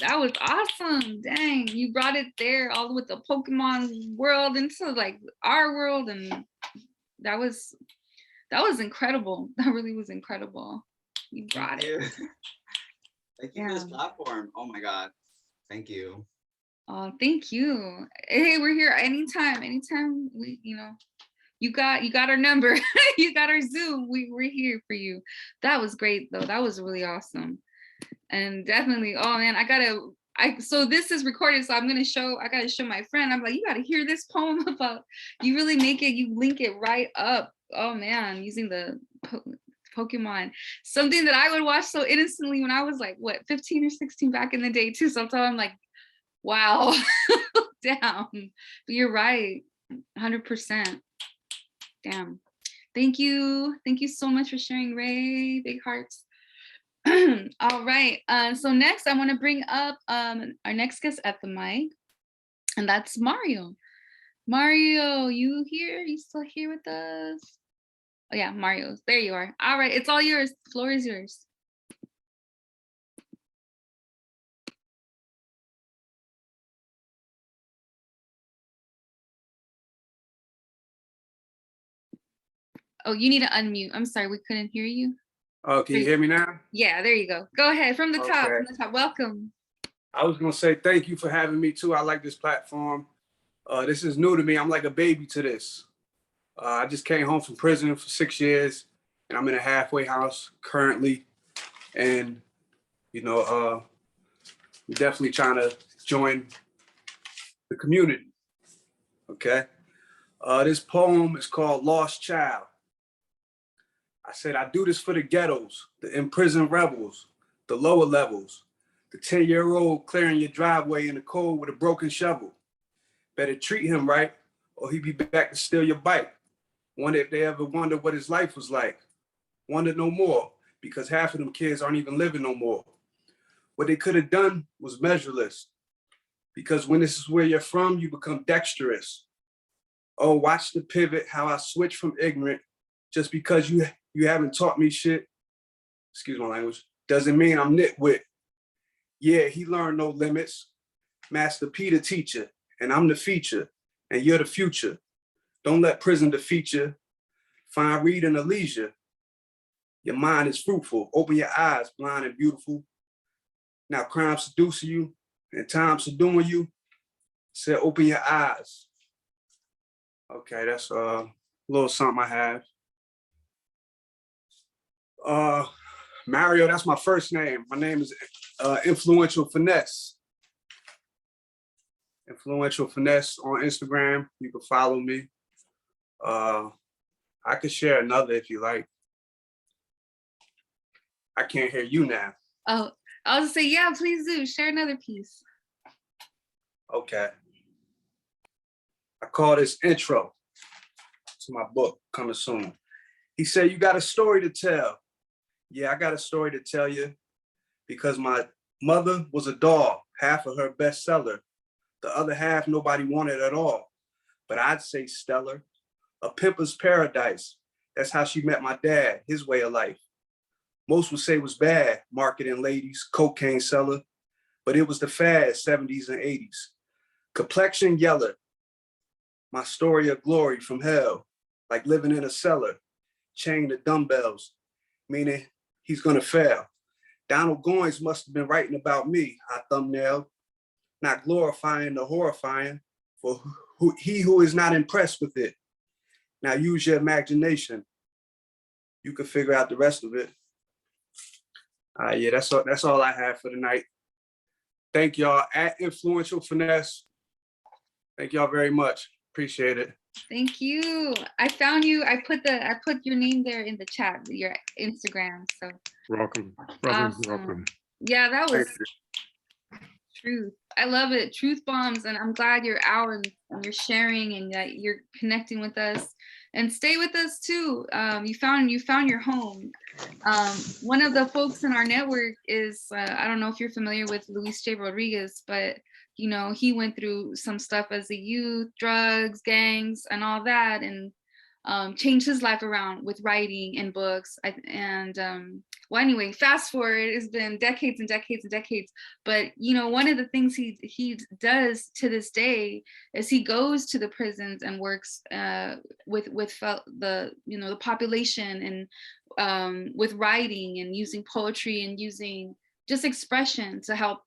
[SPEAKER 1] That was awesome. Dang, you brought it there all with the Pokemon world into like our world, and that was incredible. That really was incredible. You brought it.
[SPEAKER 4] Thank you for this platform. Oh my God. Thank you.
[SPEAKER 1] Oh, thank you. Hey, we're here anytime we, you got our number. You got our Zoom. We're here for you. That was great though. That was really awesome. And definitely, oh man, so this is recorded, so I gotta show my friend. I'm like, you gotta hear this poem about, you really you link it right up. Oh man, using the Pokemon, something that I would watch so innocently when I was like, what, 15 or 16 back in the day too. So I'm like, wow, damn. But you're right, 100%. Damn. Thank you so much for sharing, Ray. Big hearts. All right, so next I want to bring up our next guest at the mic, and that's Mario. Mario, you here? You still here with us? Oh yeah, Mario, there you are. All right, it's all yours. The floor is yours. Oh, you need to unmute. I'm sorry, we couldn't hear you.
[SPEAKER 5] Oh, can you hear me now?
[SPEAKER 1] Yeah, there you go. Go ahead, from the top.
[SPEAKER 5] Okay.
[SPEAKER 1] From the top. Welcome.
[SPEAKER 5] I was gonna say thank you for having me too. I like this platform. This is new to me. I'm like a baby to this. I just came home from prison for 6 years, and I'm in a halfway house currently. And we're definitely trying to join the community. Okay. This poem is called Lost Child. I said, I do this for the ghettos, the imprisoned rebels, the lower levels, the 10-year-old clearing your driveway in the cold with a broken shovel. Better treat him right, or he'll be back to steal your bike. Wonder if they ever wonder what his life was like. Wonder no more, because half of them kids aren't even living no more. What they could have done was measureless, because when this is where you're from, you become dexterous. Oh, watch the pivot, how I switch from ignorant. Just because you haven't taught me shit, excuse my language, doesn't mean I'm nitwit. Yeah, he learned no limits. Master P the teacher, and I'm the feature, and you're the future. Don't let prison defeat you. Find reading a leisure. Your mind is fruitful. Open your eyes, blind and beautiful. Now crime seducing you, and time subduing you. Said open your eyes. Okay, that's a little something I have. Mario, that's my first name. My name is Influential Finesse. Influential Finesse on Instagram. You can follow me. I could share another if you like. I can't hear you now.
[SPEAKER 1] Oh, I'll just say, yeah, please do. Share another piece.
[SPEAKER 5] Okay. I call this intro to my book coming soon. He said, you got a story to tell. Yeah, I got a story to tell you because my mother was a doll, half of her bestseller. The other half nobody wanted at all. But I'd say stellar, a pimper's paradise. That's how she met my dad, his way of life. Most would say it was bad, marketing ladies, cocaine seller, but it was the fad, 70s and 80s. Complexion yeller, my story of glory from hell, like living in a cellar, chained to dumbbells, meaning he's gonna fail. Donald Goines must have been writing about me, I thumbnailed, not glorifying the horrifying for he who is not impressed with it. Now use your imagination. You can figure out the rest of it. Yeah, that's all I have for tonight. Thank y'all at Influential Finesse. Thank y'all very much. Appreciate it.
[SPEAKER 1] Thank you. I found you. I put your name there in the chat, your Instagram. So
[SPEAKER 3] Welcome.
[SPEAKER 1] awesome.
[SPEAKER 3] Welcome.
[SPEAKER 1] Yeah, that was
[SPEAKER 5] Thank you.
[SPEAKER 1] truth. I love it. Truth bombs, and I'm glad you're out and you're sharing and that you're connecting with us. And stay with us too. You found your home. One of the folks in our network is I don't know if you're familiar with Luis J. Rodriguez, but you know, he went through some stuff as a youth, drugs, gangs, and all that, and changed his life around with writing and books. Well, anyway, fast forward, it's been decades and decades and decades. But you know, one of the things he does to this day is he goes to the prisons and works with the population and with writing and using poetry and using just expression to help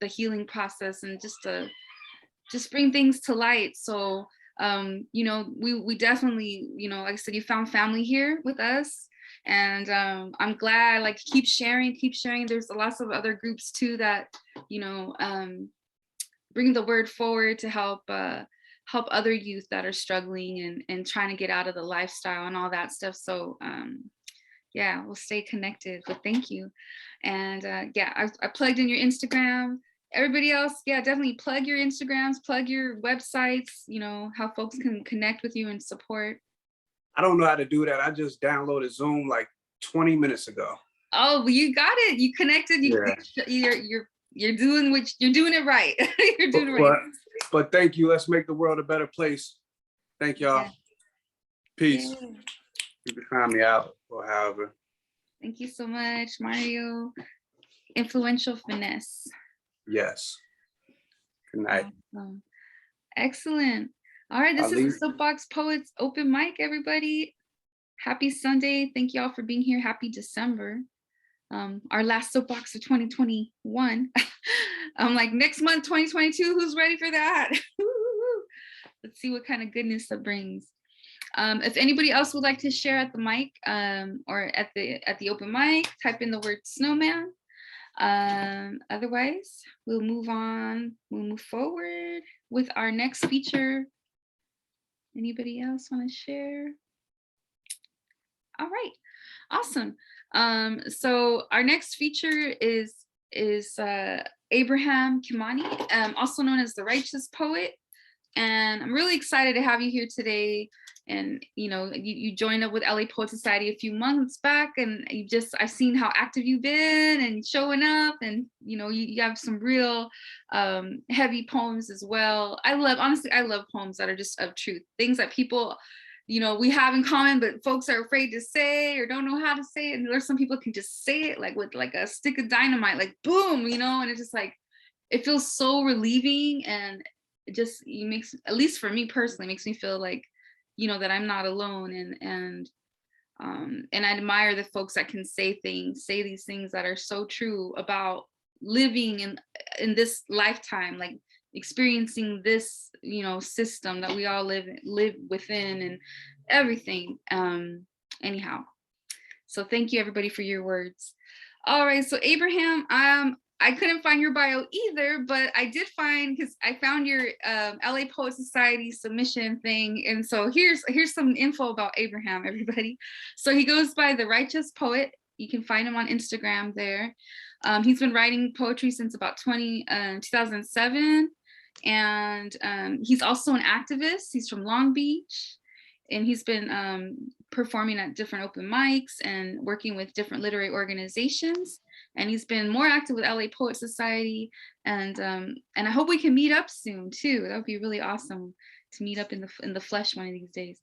[SPEAKER 1] the healing process and just bring things to light. So you know, we definitely, you know, like I said, you found family here with us. And I'm glad, like, keep sharing. There's lots of other groups too that, you know, bring the word forward to help other youth that are struggling and trying to get out of the lifestyle and all that stuff. So yeah, we'll stay connected, but thank you. And yeah, I plugged in your Instagram. Everybody else, yeah, definitely plug your Instagrams, plug your websites, you know, how folks can connect with you and support.
[SPEAKER 5] I don't know how to do that. I just downloaded Zoom like 20 minutes ago.
[SPEAKER 1] Oh, well, you got it. You connected.
[SPEAKER 5] Yeah.
[SPEAKER 1] You're doing it right. You're doing it right.
[SPEAKER 5] But thank you. Let's make the world a better place. Thank y'all.
[SPEAKER 1] Yeah.
[SPEAKER 5] Peace.
[SPEAKER 1] Yeah.
[SPEAKER 5] You can find me out or however.
[SPEAKER 1] Thank you so much, Mario. Influential Finesse.
[SPEAKER 5] Yes. Good night.
[SPEAKER 1] Awesome. Excellent. All right, this is the SoapBox Poets Open Mic, everybody. Happy Sunday. Thank you all for being here. Happy December. Our last soapbox of 2021. I'm like, next month, 2022, who's ready for that? Let's see what kind of goodness that brings. If anybody else would like to share at the mic or at the open mic, type in the word snowman. Otherwise, we'll move on. We'll move forward with our next feature. Anybody else want to share? All right, awesome. So our next feature is Abraham Kimani, also known as the Righteous Poet. And I'm really excited to have you here today. And you know, you joined up with LA Poet Society a few months back, and I've seen how active you've been and showing up, and you know, you have some real heavy poems as well. Honestly, I love poems that are just of truth, things that people, you know, we have in common, but folks are afraid to say or don't know how to say it. And there's some people can just say it like with like a stick of dynamite, like boom, you know, and it's just like, it feels so relieving, and it just makes, at least for me personally, makes me feel like, you know, that I'm not alone, and I admire the folks that can say these things that are so true about living in this lifetime, like experiencing this, you know, system that we all live within and everything. Anyhow, so thank you everybody for your words. All right, so Abraham, I couldn't find your bio either, but I did find, because I found your LA Poet Society submission thing. And so here's some info about Abraham, everybody. So he goes by The Righteous Poet. You can find him on Instagram there. He's been writing poetry since about 2007. And he's also an activist. He's from Long Beach. And he's been performing at different open mics and working with different literary organizations. And he's been more active with LA Poet Society. And I hope we can meet up soon too. That would be really awesome to meet up in the flesh one of these days.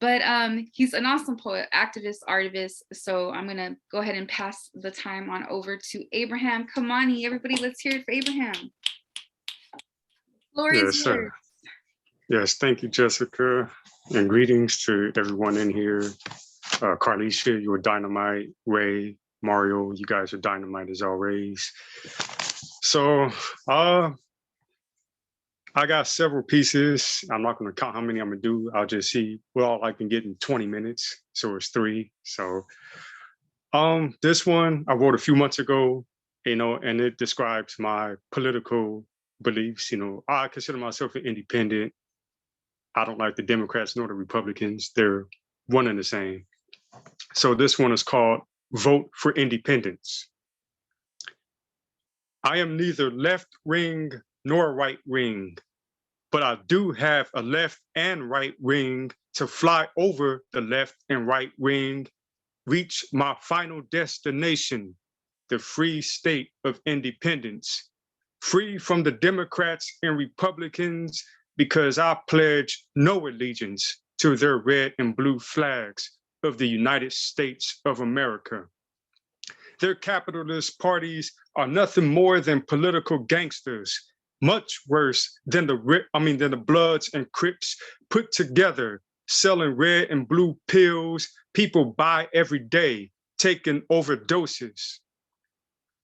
[SPEAKER 1] But he's an awesome poet, activist, artivist. So I'm gonna go ahead and pass the time on over to Abraham Kimani. Everybody, let's hear it for Abraham. Floor is yours.
[SPEAKER 3] Yes, thank you, Jessica. And greetings to everyone in here. Karlesha, you're dynamite. Ray, Mario, you guys are dynamite as always. So I got several pieces. I'm not going to count how many I'm going to do. I'll just see. Well, I've been getting 20 minutes, so it's 3. So this one I wrote a few months ago, and it describes my political beliefs. I consider myself an independent. I don't like the Democrats nor the Republicans. They're one and the same. So this one is called Vote for Independence. I am neither left wing nor right wing, but I do have a left and right wing to fly over the left and right wing, reach my final destination, the free state of independence, free from the Democrats and Republicans, because I pledge no allegiance to their red and blue flags of the United States of America. Their capitalist parties are nothing more than political gangsters, much worse than the Bloods and Crips put together, selling red and blue pills people buy every day, taking overdoses.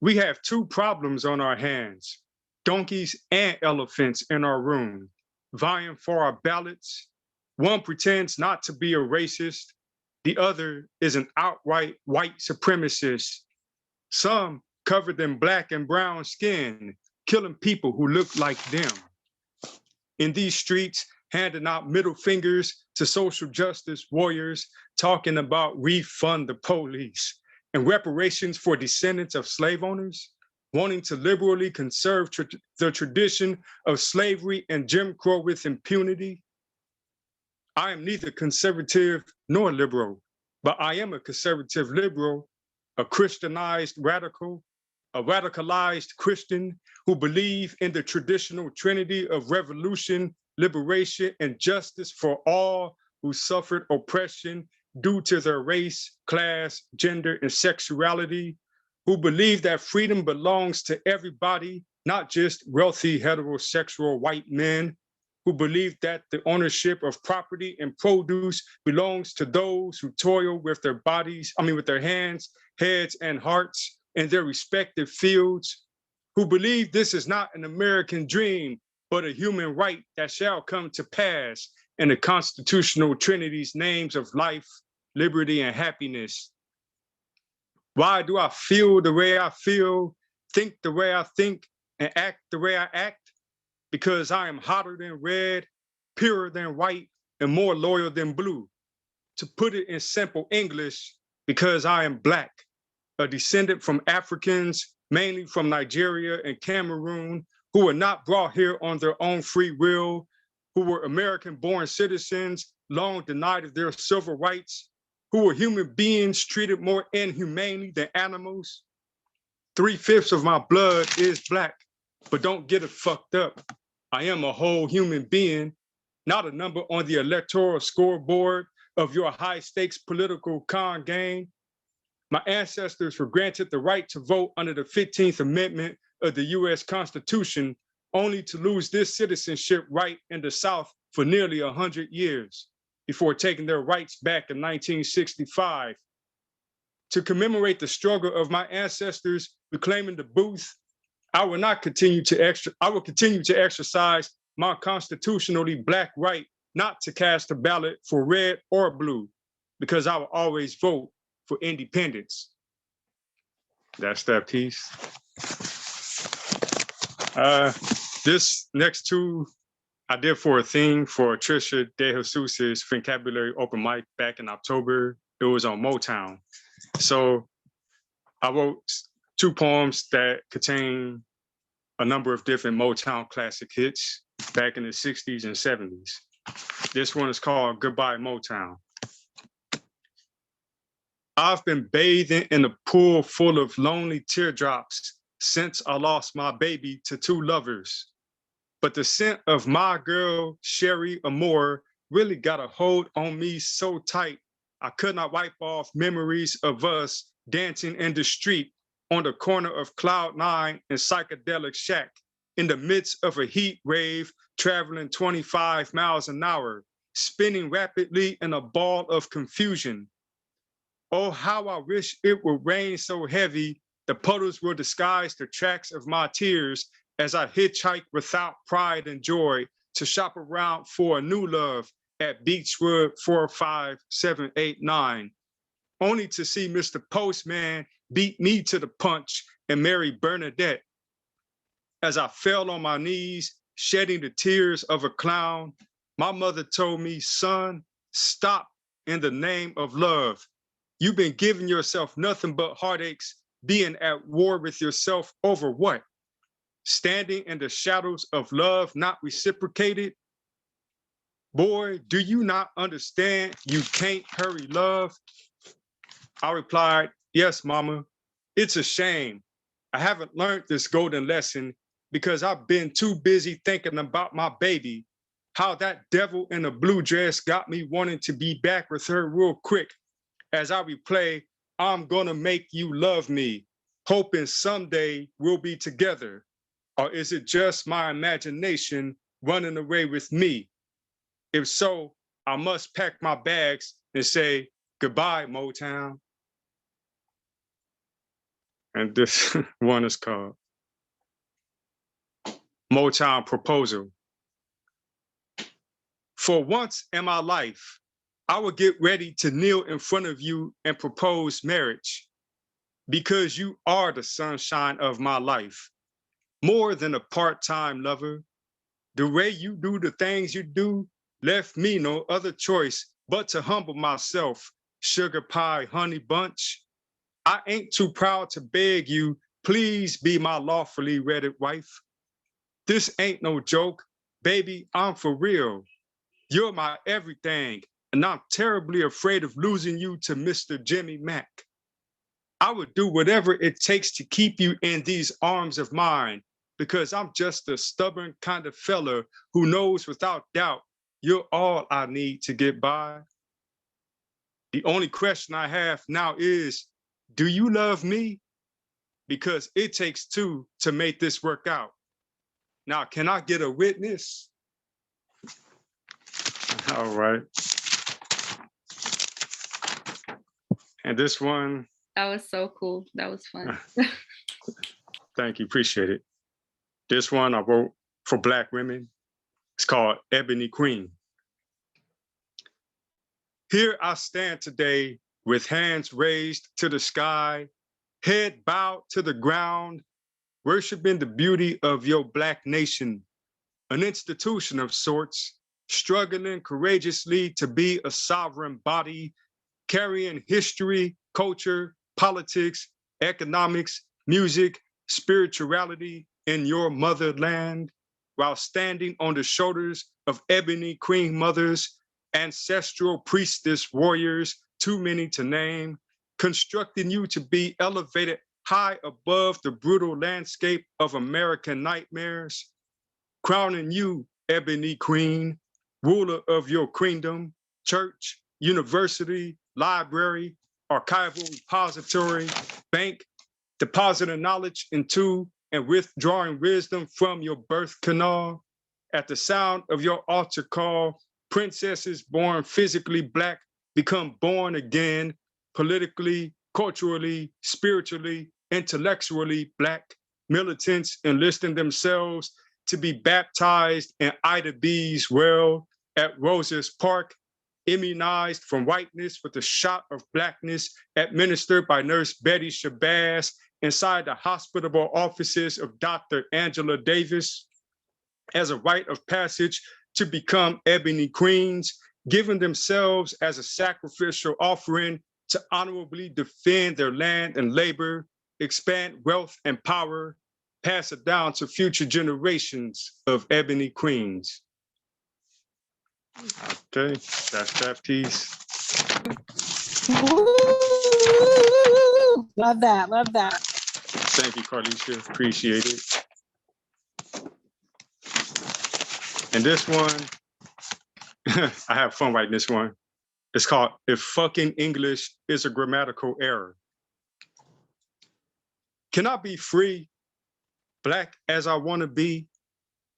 [SPEAKER 3] We have 2 problems on our hands, donkeys and elephants in our room, vying for our ballots. One pretends not to be a racist. The other is an outright white supremacist. Some covered in black and brown skin, killing people who look like them. In these streets, handing out middle fingers to social justice warriors, talking about refund the police and reparations for descendants of slave owners, wanting to liberally conserve the tradition of slavery and Jim Crow with impunity. I am neither conservative nor liberal, but I am a conservative liberal, a Christianized radical, a radicalized Christian who believe in the traditional trinity of revolution, liberation, and justice for all who suffered oppression due to their race, class, gender, and sexuality, who believe that freedom belongs to everybody, not just wealthy heterosexual white men, who believe that the ownership of property and produce belongs to those who toil with their with their hands, heads, and hearts in their respective fields, who believe this is not an American dream, but a human right that shall come to pass in the constitutional trinity's names of life, liberty, and happiness. Why do I feel the way I feel, think the way I think, and act the way I act? Because I am hotter than red, purer than white, and more loyal than blue. To put it in simple English, because I am Black, a descendant from Africans, mainly from Nigeria and Cameroon, who were not brought here on their own free will, who were American-born citizens, long denied of their civil rights, who were human beings treated more inhumanely than animals. 3/5 of my blood is Black, but don't get it fucked up. I am a whole human being, not a number on the electoral scoreboard of your high-stakes political con game. My ancestors were granted the right to vote under the 15th Amendment of the US Constitution, only to lose this citizenship right in the South for nearly 100 years before taking their rights back in 1965. To commemorate the struggle of my ancestors reclaiming the booth, I will continue to exercise my constitutionally Black right not to cast a ballot for red or blue, because I will always vote for independence. That's that piece. This next two I did for a theme for Trisha De Jesus's Vocabulary Open Mic back in October. It was on Motown. So I wrote two poems that contain a number of different Motown classic hits back in the 60s and 70s. This one is called Goodbye Motown. I've been bathing in a pool full of lonely teardrops since I lost my baby to two lovers. But the scent of my girl, Sherry Amore, really got a hold on me so tight, I could not wipe off memories of us dancing in the street on the corner of Cloud 9 and Psychedelic Shack in the midst of a heat wave, traveling 25 miles an hour, spinning rapidly in a ball of confusion. Oh, how I wish it would rain so heavy, the puddles will disguise the tracks of my tears as I hitchhike without pride and joy to shop around for a new love at Beechwood 45789, only to see Mr. Postman beat me to the punch and marry Bernadette. As I fell on my knees, shedding the tears of a clown, my mother told me, son, stop in the name of love. You've been giving yourself nothing but heartaches, being at war with yourself over what? Standing in the shadows of love not reciprocated? Boy, do you not understand you can't hurry love? I replied, yes, mama, it's a shame. I haven't learned this golden lesson because I've been too busy thinking about my baby, how that devil in a blue dress got me wanting to be back with her real quick as I replay, I'm gonna make you love me, hoping someday we'll be together. Or is it just my imagination running away with me? If so, I must pack my bags and say, goodbye, Motown. And this one is called Motown Proposal. For once in my life, I will get ready to kneel in front of you and propose marriage because you are the sunshine of my life. More than a part-time lover, the way you do the things you do left me no other choice but to humble myself, sugar pie, honey bunch. I ain't too proud to beg you, please be my lawfully wedded wife. This ain't no joke, baby, I'm for real. You're my everything, and I'm terribly afraid of losing you to Mr. Jimmy Mack. I would do whatever it takes to keep you in these arms of mine, because I'm just a stubborn kind of fella who knows without doubt you're all I need to get by. The only question I have now is, do you love me? Because it takes two to make this work out. Now, can I get a witness? All right. And this one.
[SPEAKER 1] That was so cool. That was fun.
[SPEAKER 3] Thank you, appreciate it. This one I wrote for Black women. It's called Ebony Queen. Here I stand today with hands raised to the sky, head bowed to the ground, worshiping the beauty of your Black nation, an institution of sorts, struggling courageously to be a sovereign body, carrying history, culture, politics, economics, music, spirituality in your motherland, while standing on the shoulders of Ebony Queen mothers, ancestral priestess warriors, too many to name, constructing you to be elevated high above the brutal landscape of American nightmares, crowning you, Ebony Queen, ruler of your queendom, church, university, library, archival repository, bank, depositing knowledge into and withdrawing wisdom from your birth canal. At the sound of your altar call, princesses born physically Black become born again, politically, culturally, spiritually, intellectually Black, militants enlisting themselves to be baptized in Ida B's well at Roses Park, immunized from whiteness with a shot of Blackness administered by Nurse Betty Shabazz inside the hospitable offices of Dr. Angela Davis as a rite of passage to become Ebony Queens, giving themselves as a sacrificial offering to honorably defend their land and labor, expand wealth and power, pass it down to future generations of Ebony Queens. Okay, that's that piece.
[SPEAKER 2] Woo! Love that, love that.
[SPEAKER 3] Thank you, Karlesha, appreciate it. And this one, I have fun writing this one. It's called If Fucking English is a Grammatical Error. Can I be free, black as I wanna be,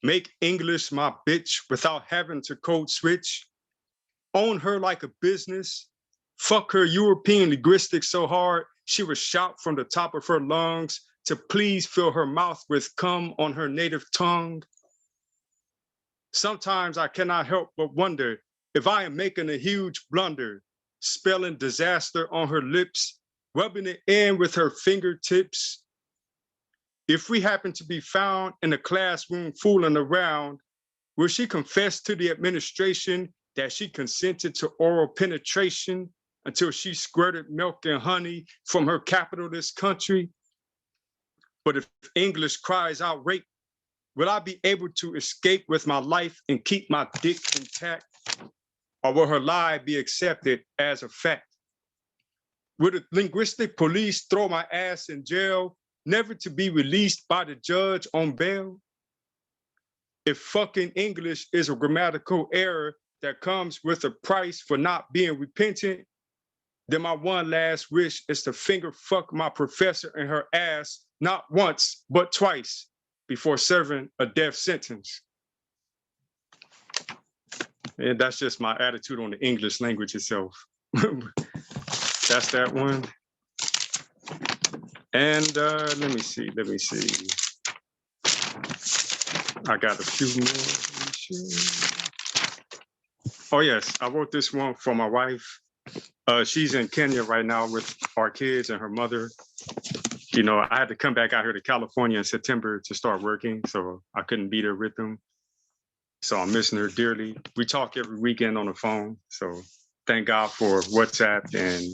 [SPEAKER 3] make English my bitch without having to code switch, own her like a business, fuck her European linguistics so hard she would shout from the top of her lungs to please fill her mouth with cum on her native tongue? Sometimes I cannot help but wonder if I am making a huge blunder, spelling disaster on her lips, rubbing it in with her fingertips. If we happen to be found in a classroom fooling around, will she confess to the administration that she consented to oral penetration until she squirted milk and honey from her capitalist country? But if English cries out rape, will I be able to escape with my life and keep my dick intact? Or will her lie be accepted as a fact? Will the linguistic police throw my ass in jail, never to be released by the judge on bail? If fucking English is a grammatical error that comes with a price for not being repentant, then my one last wish is to finger fuck my professor in her ass, not once, but twice, before serving a death sentence. And that's just my attitude on the English language itself. That's that one. And let me see. I got a few more. Oh yes, I wrote this one for my wife. She's in Kenya right now with our kids and her mother. You know, I had to come back out here to California in September to start working, so I couldn't be there with them. So I'm missing her dearly. We talk every weekend on the phone, so thank God for WhatsApp and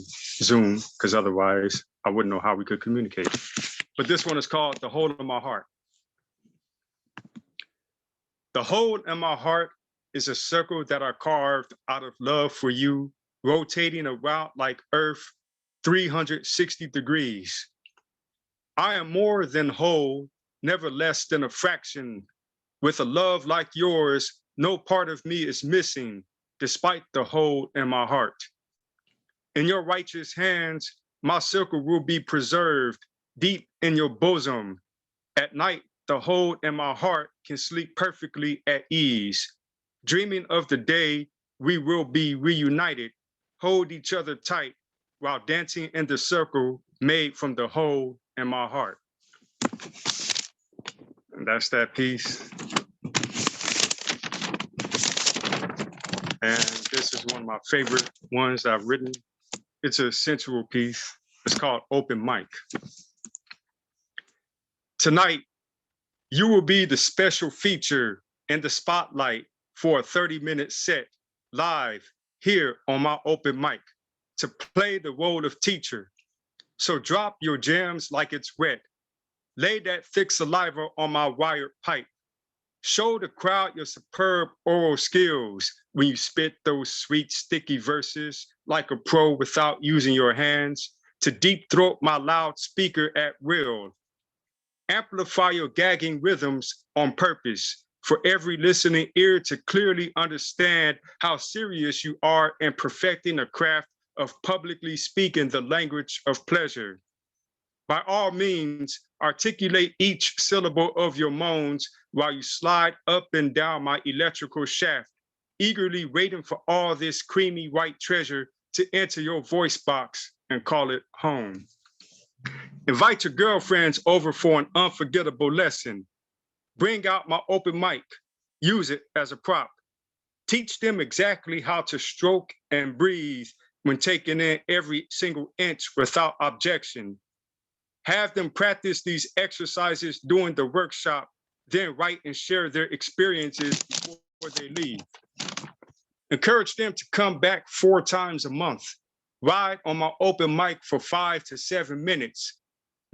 [SPEAKER 3] Zoom, because otherwise I wouldn't know how we could communicate. But this one is called The Hole in My Heart. The hole in my heart is a circle that I carved out of love for you, rotating around like Earth 360 degrees. I am more than whole, never less than a fraction. With a love like yours, no part of me is missing, despite the hole in my heart. In your righteous hands, my circle will be preserved deep in your bosom. At night, the hole in my heart can sleep perfectly at ease. Dreaming of the day we will be reunited, hold each other tight while dancing in the circle made from the hole in my heart. And that's that piece. And this is one of my favorite ones I've written. It's a sensual piece. It's called Open Mic. Tonight, you will be the special feature in the spotlight for a 30-minute set live here on my open mic to play the role of teacher. So drop your gems like it's wet. Lay that thick saliva on my wired pipe. Show the crowd your superb oral skills when you spit those sweet, sticky verses like a pro without using your hands to deep throat my loudspeaker at will. Amplify your gagging rhythms on purpose for every listening ear to clearly understand how serious you are in perfecting the craft of publicly speaking the language of pleasure. By all means, articulate each syllable of your moans while you slide up and down my electrical shaft, eagerly waiting for all this creamy white treasure to enter your voice box and call it home. Invite your girlfriends over for an unforgettable lesson. Bring out my open mic, use it as a prop. Teach them exactly how to stroke and breathe when taking in every single inch without objection. Have them practice these exercises during the workshop, then write and share their experiences before they leave. Encourage them to come back 4 times a month. Ride on my open mic for 5 to 7 minutes.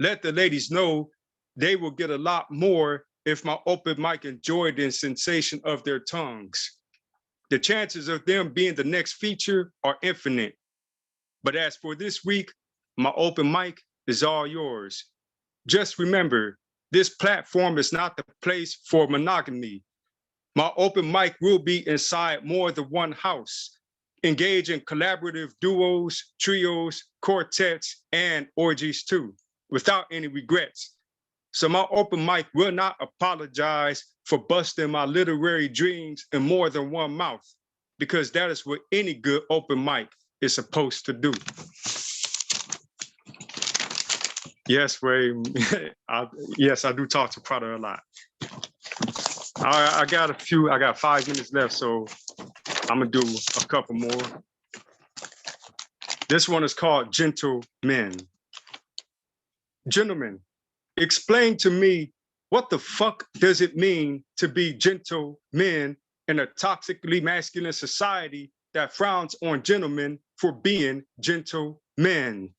[SPEAKER 3] Let the ladies know they will get a lot more if my open mic enjoyed the sensation of their tongues. The chances of them being the next feature are infinite. But as for this week, my open mic is all yours. Just remember, this platform is not the place for monogamy. My open mic will be inside more than one house. Engage in collaborative duos, trios, quartets, and orgies too, without any regrets. So my open mic will not apologize for busting my literary dreams in more than one mouth, because that is what any good open mic is supposed to do. Yes, Ray. Yes, I do talk to Prada a lot. I got 5 minutes left, so I'm gonna do a couple more. This one is called Gentlemen. Gentlemen, explain to me, what the fuck does it mean to be gentlemen in a toxically masculine society that frowns on gentlemen for being gentlemen?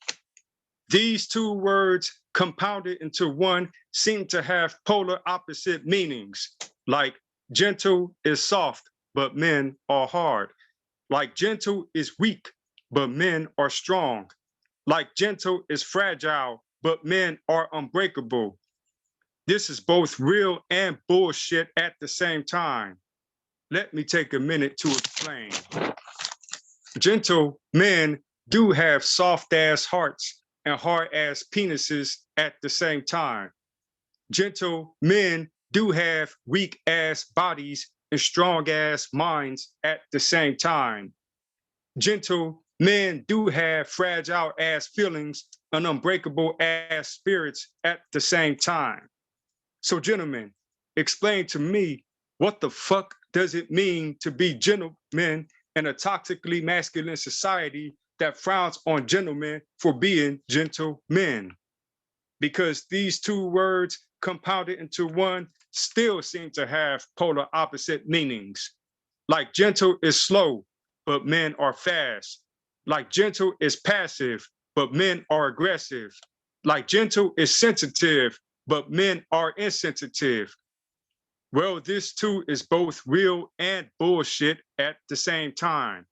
[SPEAKER 3] These two words compounded into one seem to have polar opposite meanings. Like gentle is soft, but men are hard. Like gentle is weak, but men are strong. Like gentle is fragile, but men are unbreakable. This is both real and bullshit at the same time. Let me take a minute to explain. Gentle men do have soft ass hearts and hard ass penises at the same time. Gentle men do have weak ass bodies and strong ass minds at the same time. Gentle men do have fragile ass feelings and unbreakable ass spirits at the same time. So gentlemen, explain to me, what the fuck does it mean to be gentlemen in a toxically masculine society that frowns on gentlemen for being gentlemen? Because these two words compounded into one still seem to have polar opposite meanings. Like gentle is slow, but men are fast. Like gentle is passive, but men are aggressive. Like gentle is sensitive, but men are insensitive. Well, this too is both real and bullshit at the same time.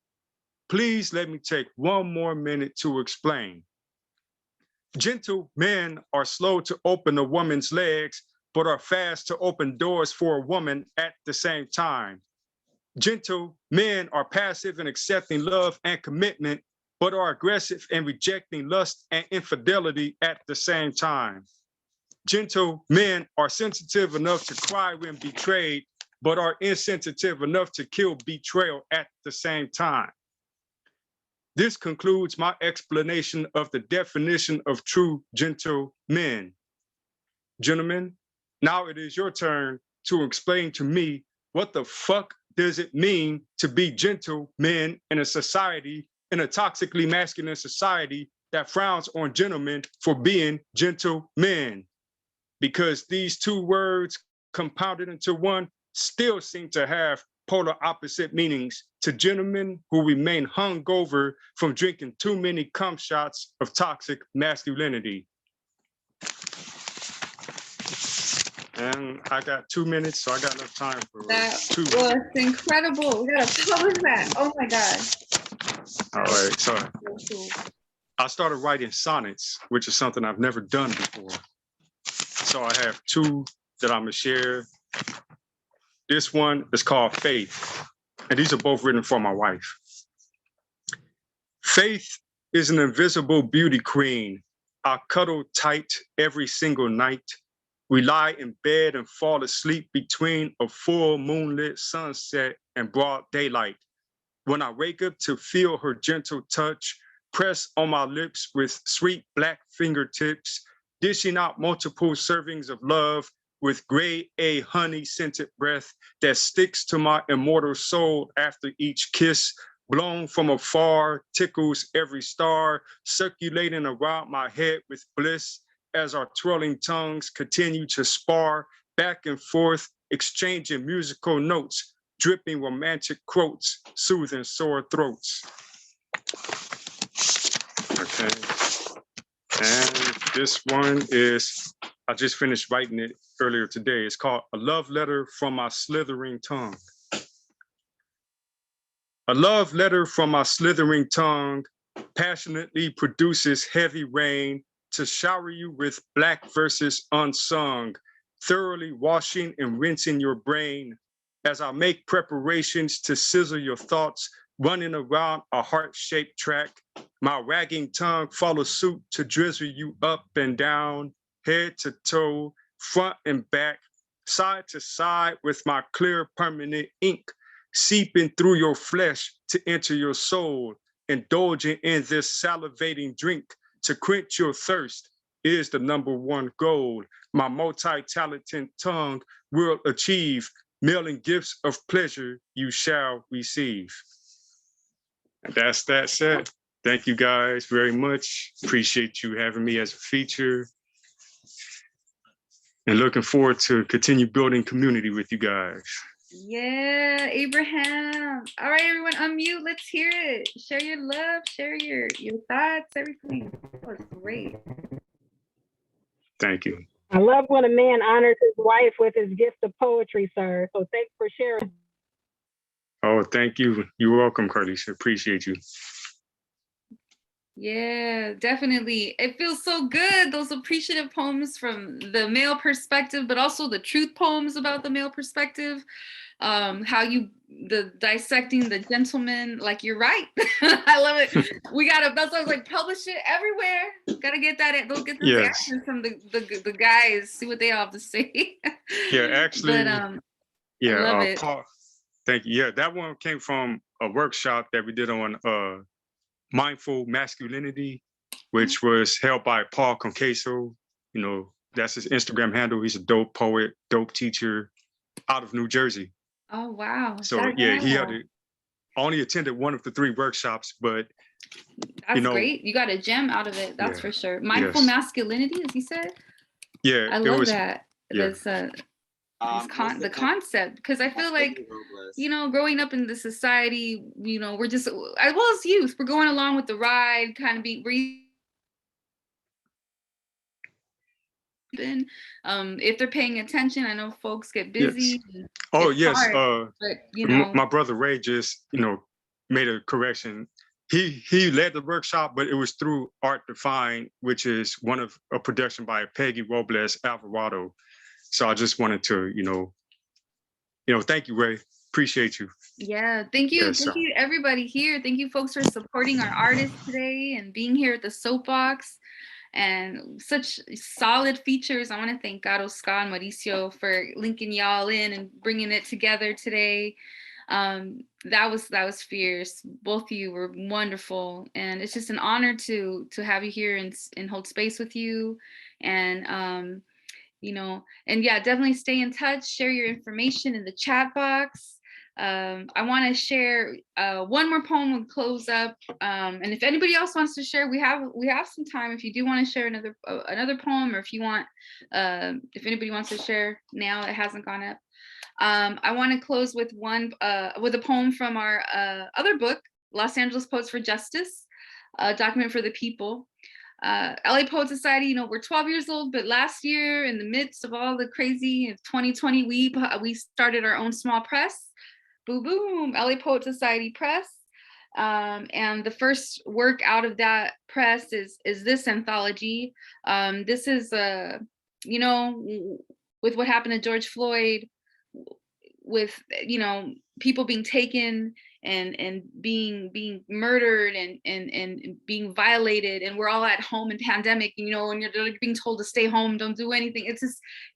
[SPEAKER 3] Please let me take 1 more minute to explain. Gentle men are slow to open a woman's legs, but are fast to open doors for a woman at the same time. Gentle men are passive in accepting love and commitment, but are aggressive in rejecting lust and infidelity at the same time. Gentle men are sensitive enough to cry when betrayed, but are insensitive enough to kill betrayal at the same time. This concludes my explanation of the definition of true gentlemen. Gentlemen, now it is your turn to explain to me, what the fuck does it mean to be gentlemen in a society, in a toxically masculine society that frowns on gentlemen for being gentlemen? Because these two words compounded into one still seem to have polar opposite meanings to gentlemen who remain hungover from drinking too many cum shots of toxic masculinity. And I got 2 minutes, so I got enough time for
[SPEAKER 1] That
[SPEAKER 3] 2.
[SPEAKER 1] was incredible. We gotta publish that. Oh my God.
[SPEAKER 3] All right, so
[SPEAKER 1] So cool.
[SPEAKER 3] I started writing sonnets, which is something I've never done before. So I have 2 that I'm gonna share. This one is called Faith, and these are both written for my wife. Faith is an invisible beauty queen. I cuddle tight every single night. We lie in bed and fall asleep between a full moonlit sunset and broad daylight. When I wake up to feel her gentle touch, press on my lips with sweet black fingertips, dishing out multiple servings of love with grade A honey-scented breath that sticks to my immortal soul after each kiss, blown from afar, tickles every star, circulating around my head with bliss, as our twirling tongues continue to spar back and forth, exchanging musical notes, dripping romantic quotes, soothing sore throats. Okay. And this one is, I just finished writing it earlier today. It's called A Love Letter from My Slithering Tongue. A love letter from my slithering tongue passionately produces heavy rain to shower you with black verses unsung, thoroughly washing and rinsing your brain as I make preparations to sizzle your thoughts, running around a heart-shaped track. My wagging tongue follows suit to drizzle you up and down, head to toe, front and back, side to side with my clear permanent ink, seeping through your flesh to enter your soul, indulging in this salivating drink to quench your thirst is the #1 goal. My multi-talented tongue will achieve, mailing gifts of pleasure you shall receive. And that's that said. Thank you guys very much. Appreciate you having me as a feature. And looking forward to continue building community with you guys.
[SPEAKER 1] Yeah, Abraham. All right, everyone, unmute. Let's hear it. Share your love, share your thoughts, everything. That was great.
[SPEAKER 3] Thank you.
[SPEAKER 6] I love when a man honors his wife with his gift of poetry, sir. So thanks for sharing.
[SPEAKER 3] Oh, thank you. You're welcome, Karlesha. Appreciate you.
[SPEAKER 1] Yeah, definitely. It feels so good. Those appreciative poems from the male perspective, but also the truth poems about the male perspective. How you dissecting the gentleman, like you're right. I love it. That's why I was like, publish it everywhere. Gotta get that. They'll get those action from the guys. See what they have to say.
[SPEAKER 3] Yeah, actually.
[SPEAKER 1] But I love it.
[SPEAKER 3] Paul, thank you. Yeah, that one came from a workshop that we did on mindful masculinity, which was held by Paul Conqueso. You know, that's his Instagram handle. He's a dope poet, dope teacher out of New Jersey.
[SPEAKER 1] Oh, wow.
[SPEAKER 3] So yeah, he had only attended one of the 3 workshops, but
[SPEAKER 1] that's great. You got a gem out of it. That's for sure. Mindful masculinity, as you said.
[SPEAKER 3] Yeah,
[SPEAKER 1] I love that.
[SPEAKER 3] Yeah.
[SPEAKER 1] That's the concept, because I feel like, you know, growing up in the society, you know, we're just, as well as youth, we're going along with the ride, kind of being if they're paying attention. I know folks get busy.
[SPEAKER 3] Yes. Oh yes,
[SPEAKER 1] hard, but you know,
[SPEAKER 3] my brother Ray just, you know, made a correction. He led the workshop, but it was through Art Defined, which is a production by Peggy Robles Alvarado. So I just wanted to, you know, thank you, Ray. Appreciate you.
[SPEAKER 1] Yeah, thank you.
[SPEAKER 3] Yes,
[SPEAKER 1] thank you everybody here. Thank you folks for supporting our artists today and being here at the Soapbox. And such solid features. I want to thank Gato, Scott, and Mauricio for linking y'all in and bringing it together today. That was fierce. Both of you were wonderful, and it's just an honor to have you here and hold space with you. And you know, and yeah, definitely stay in touch. Share your information in the chat box. I want to share one more poem. We'll close up, and if anybody else wants to share, we have some time. If you do want to share another poem, or if you want, if anybody wants to share now, it hasn't gone up. I want to close with a poem from our other book, Los Angeles Poets for Justice, a document for the people. LA Poet Society, you know, we're 12 years old, but last year, in the midst of all the crazy of 2020, we started our own small press. Boom, boom, LA Poet Society Press. And the first work out of that press is this anthology. This is, you know, with what happened to George Floyd, with, you know, people being taken and being murdered and being violated, and we're all at home in pandemic, you know, and you're being told to stay home, don't do anything.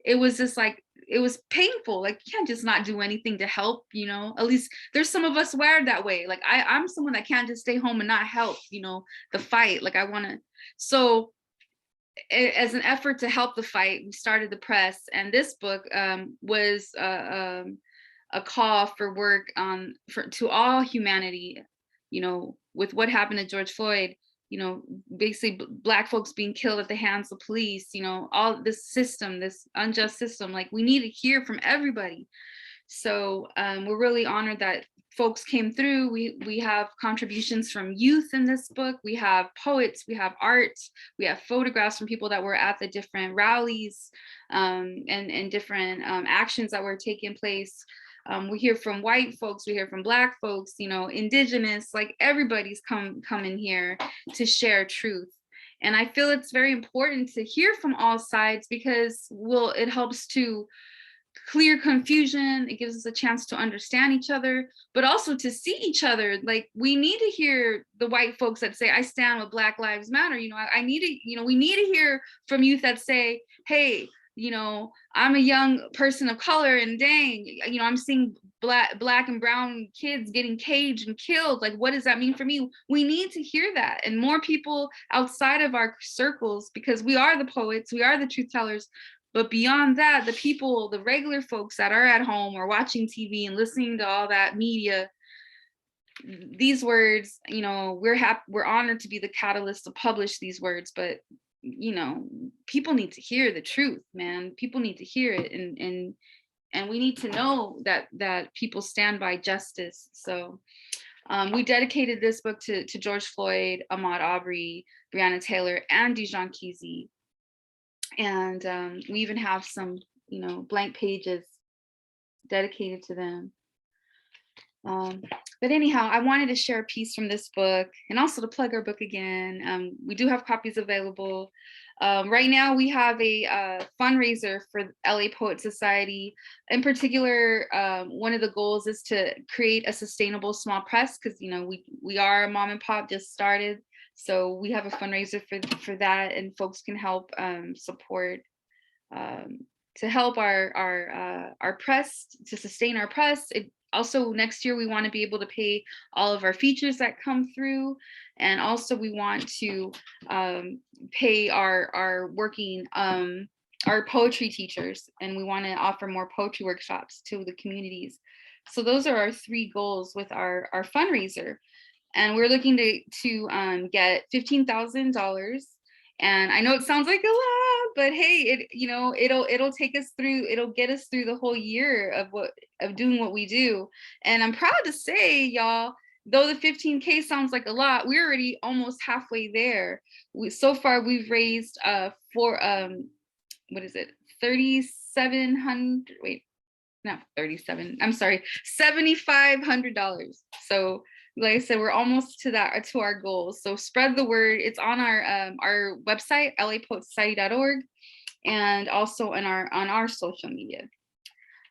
[SPEAKER 1] It was just like, it was painful. Like, you can't just not do anything to help, you know. At least there's some of us wired that way. Like I'm someone that can't just stay home and not help, you know, the fight. Like I want to. So as an effort to help the fight, we started the press, and this book was a call for work to all humanity, you know, with what happened to George Floyd. basically Black folks being killed at the hands of police, all this system, this unjust system. Like, we need to hear from everybody. So we're really honored that folks came through. We have contributions from youth in this book. We have poets, we have art, we have photographs from people that were at the different rallies and different actions that were taking place. We hear from white folks, we hear from Black folks, indigenous, like everybody's coming here to share truth. And I feel it's very important to hear from all sides because it helps to clear confusion. It gives us a chance to understand each other, but also to see each other. Like, we need to hear the white folks that say, I stand with Black Lives Matter. I need to, we need to hear from youth that say, hey, I'm a young person of color and dang, I'm seeing black and brown kids getting caged and killed. Like, what does that mean for me? We need to hear that. And more people outside of our circles, because we are the poets, we are the truth tellers. But beyond that, the people, the regular folks that are at home or watching TV and listening to all that media, these words, we're honored to be the catalyst to publish these words, but people need to hear the truth, man. People need to hear it, and we need to know that people stand by justice. So we dedicated this book to George Floyd, Ahmaud Arbery, Breonna Taylor, and Dijon Kizzee. And we even have some, blank pages dedicated to them. But anyhow, I wanted to share a piece from this book and also to plug our book again. We do have copies available. Right now we have a fundraiser for LA Poet Society. In particular, one of the goals is to create a sustainable small press because, we are a mom and pop, just started. So we have a fundraiser for that, and folks can help support to help our press, to sustain our press. Also, next year, we want to be able to pay all of our features that come through. And also we want to pay our working, our poetry teachers. And we want to offer more poetry workshops to the communities. So those are our 3 goals with our fundraiser. And we're looking to get $15,000. And I know it sounds like a lot, but hey, it'll take us through, it'll get us through the whole year of doing what we do. And I'm proud to say, y'all, though the 15K sounds like a lot, we're already almost halfway there. So far we've raised for what is it, 3,700, wait, not 37, I'm sorry, $7,500. So like I said, we're almost to our goals. So spread the word. It's on our website, lapoetsociety.org, and also on our social media.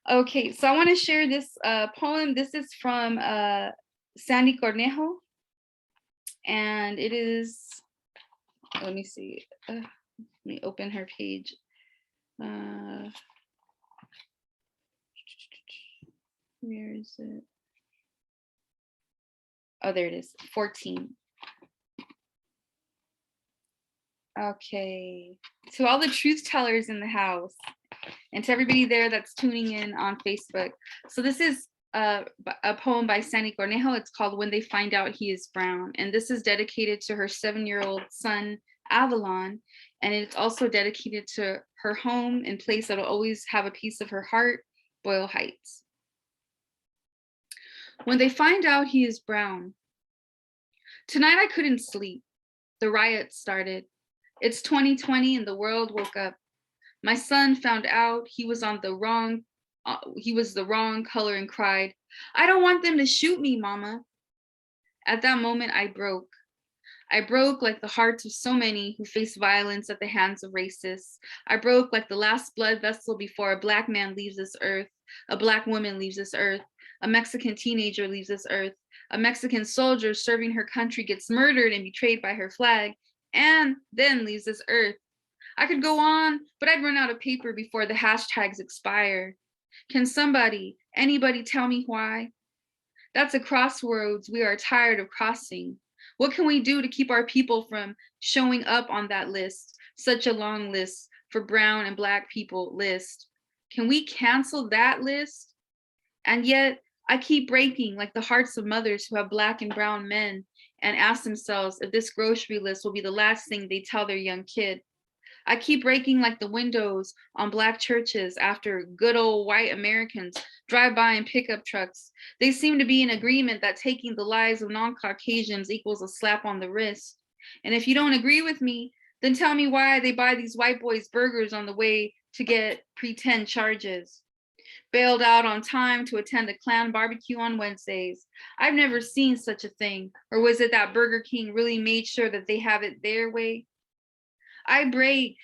[SPEAKER 1] Okay, so I want to share this poem. This is from Sandy Cornejo, and it is, let me see, let me open her page. Where is it? Oh, there it is, 14. Okay, to all the truth tellers in the house and to everybody there that's tuning in on Facebook. So this is a poem by Sandy Cornejo. It's called When They Find Out He Is Brown. And this is dedicated to her 7-year-old son, Avalon. And it's also dedicated to her home and place that'll always have a piece of her heart, Boyle Heights. When they find out he is brown. Tonight I couldn't sleep. The riot started. It's 2020 and the world woke up. My son found out he was the wrong color and cried, "I don't want them to shoot me, mama." At that moment, I broke. I broke like the hearts of so many who face violence at the hands of racists. I broke like the last blood vessel before a Black man leaves this earth, a Black woman leaves this earth, a Mexican teenager leaves this earth, a Mexican soldier serving her country gets murdered and betrayed by her flag, and then leaves this earth. I could go on, but I'd run out of paper before the hashtags expire. Can anybody tell me why? That's a crossroads we are tired of crossing. What can we do to keep our people from showing up on that list, such a long list for brown and Black people list? Can we cancel that list? And yet I keep breaking like the hearts of mothers who have Black and brown men and ask themselves if this grocery list will be the last thing they tell their young kid. I keep breaking like the windows on Black churches after good old white Americans drive by in pickup trucks. They seem to be in agreement that taking the lives of non-Caucasians equals a slap on the wrist. And if you don't agree with me, then tell me why they buy these white boys burgers on the way to get pretend charges. Bailed out on time to attend a Klan barbecue on Wednesdays. I've never seen such a thing. Or was it that Burger King really made sure that they have it their way? I break,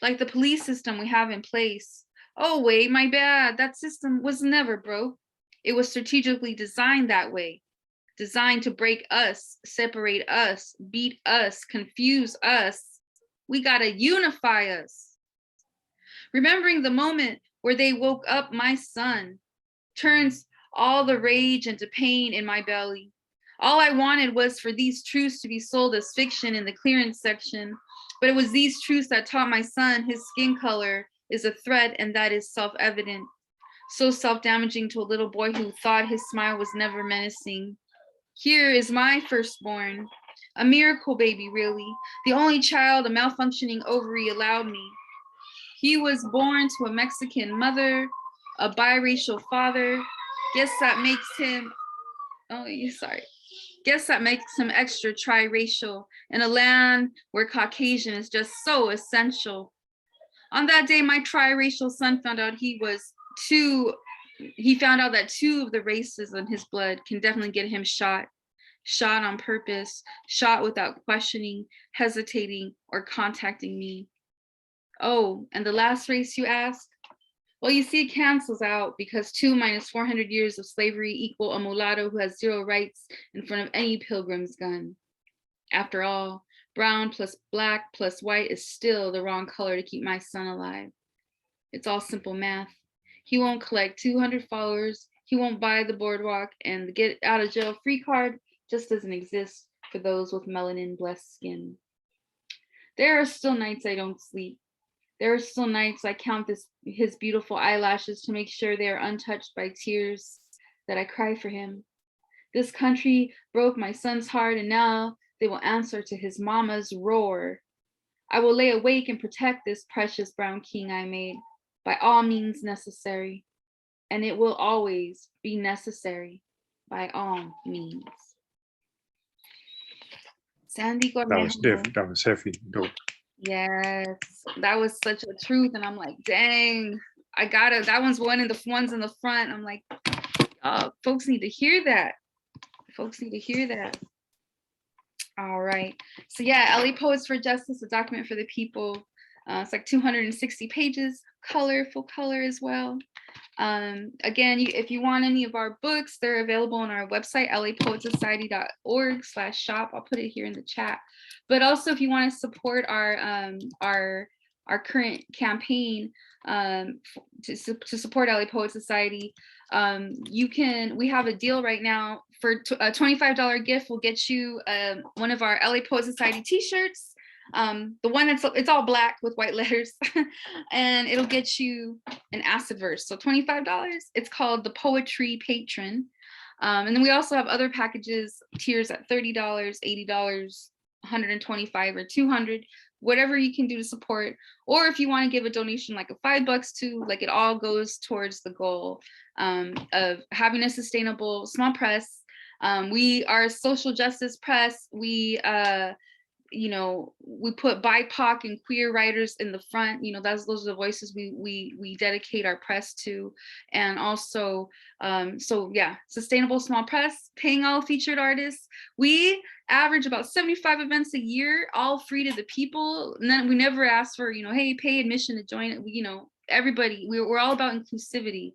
[SPEAKER 1] like the police system we have in place. Oh wait, my bad, that system was never broke. It was strategically designed that way. Designed to break us, separate us, beat us, confuse us. We gotta unify us. Remembering the moment where they woke up my son turns all the rage into pain in my belly. All I wanted was for these truths to be sold as fiction in the clearance section, but it was these truths that taught my son his skin color is a threat and that is self-evident. So self-damaging to a little boy who thought his smile was never menacing. Here is my firstborn, a miracle baby really, the only child a malfunctioning ovary allowed me. He was born to a Mexican mother, a biracial father. Guess that makes him, Guess that makes him extra triracial in a land where Caucasian is just so essential. On that day, my triracial son found out found out that two of the races in his blood can definitely get him shot. Shot on purpose, shot without questioning, hesitating, or contacting me. Oh, and the last race you ask? Well, you see, it cancels out because 2 minus 400 years of slavery equal a mulatto who has 0 rights in front of any pilgrim's gun. After all, brown plus black plus white is still the wrong color to keep my son alive. It's all simple math. He won't collect 200 followers, he won't buy the boardwalk, and the get out of jail free card just doesn't exist for those with melanin blessed skin. There are still nights I don't sleep. There are still nights I count his beautiful eyelashes to make sure they are untouched by tears that I cry for him. This country broke my son's heart and now they will answer to his mama's roar. I will lay awake and protect this precious brown king I made by all means necessary. And it will always be necessary by all means. Sandy Cornejo.
[SPEAKER 3] That was heavy, dope.
[SPEAKER 1] Yes, that was such a truth. And I'm like, dang, that one's one in the ones in the front. I'm like, oh, folks need to hear that. Folks need to hear that. All right. So yeah, LA Poets for Justice, a document for the people. It's like 260 pages, colorful color as well. Again, if you want any of our books, they're available on our website, lapoetsociety.org/shop. I'll put it here in the chat. But also, if you want to support our current campaign to support LA Poets Society, we have a deal right now for a $25 gift will get you one of our LA Poets Society t-shirts. The one it's all black with white letters and it'll get you an acid verse. So $25. It's called the Poetry Patron. And then we also have other packages, tiers at $30, $80, $125 or $200, whatever you can do to support. Or if you want to give a donation like a $5 too, like it all goes towards the goal of having a sustainable small press. We are a social justice press. We put BIPOC and queer writers in the front. Those are the voices we dedicate our press to. And also, sustainable small press, paying all featured artists. We average about 75 events a year, all free to the people. And then we never ask for, hey, pay admission to join it. Everybody, we're all about inclusivity.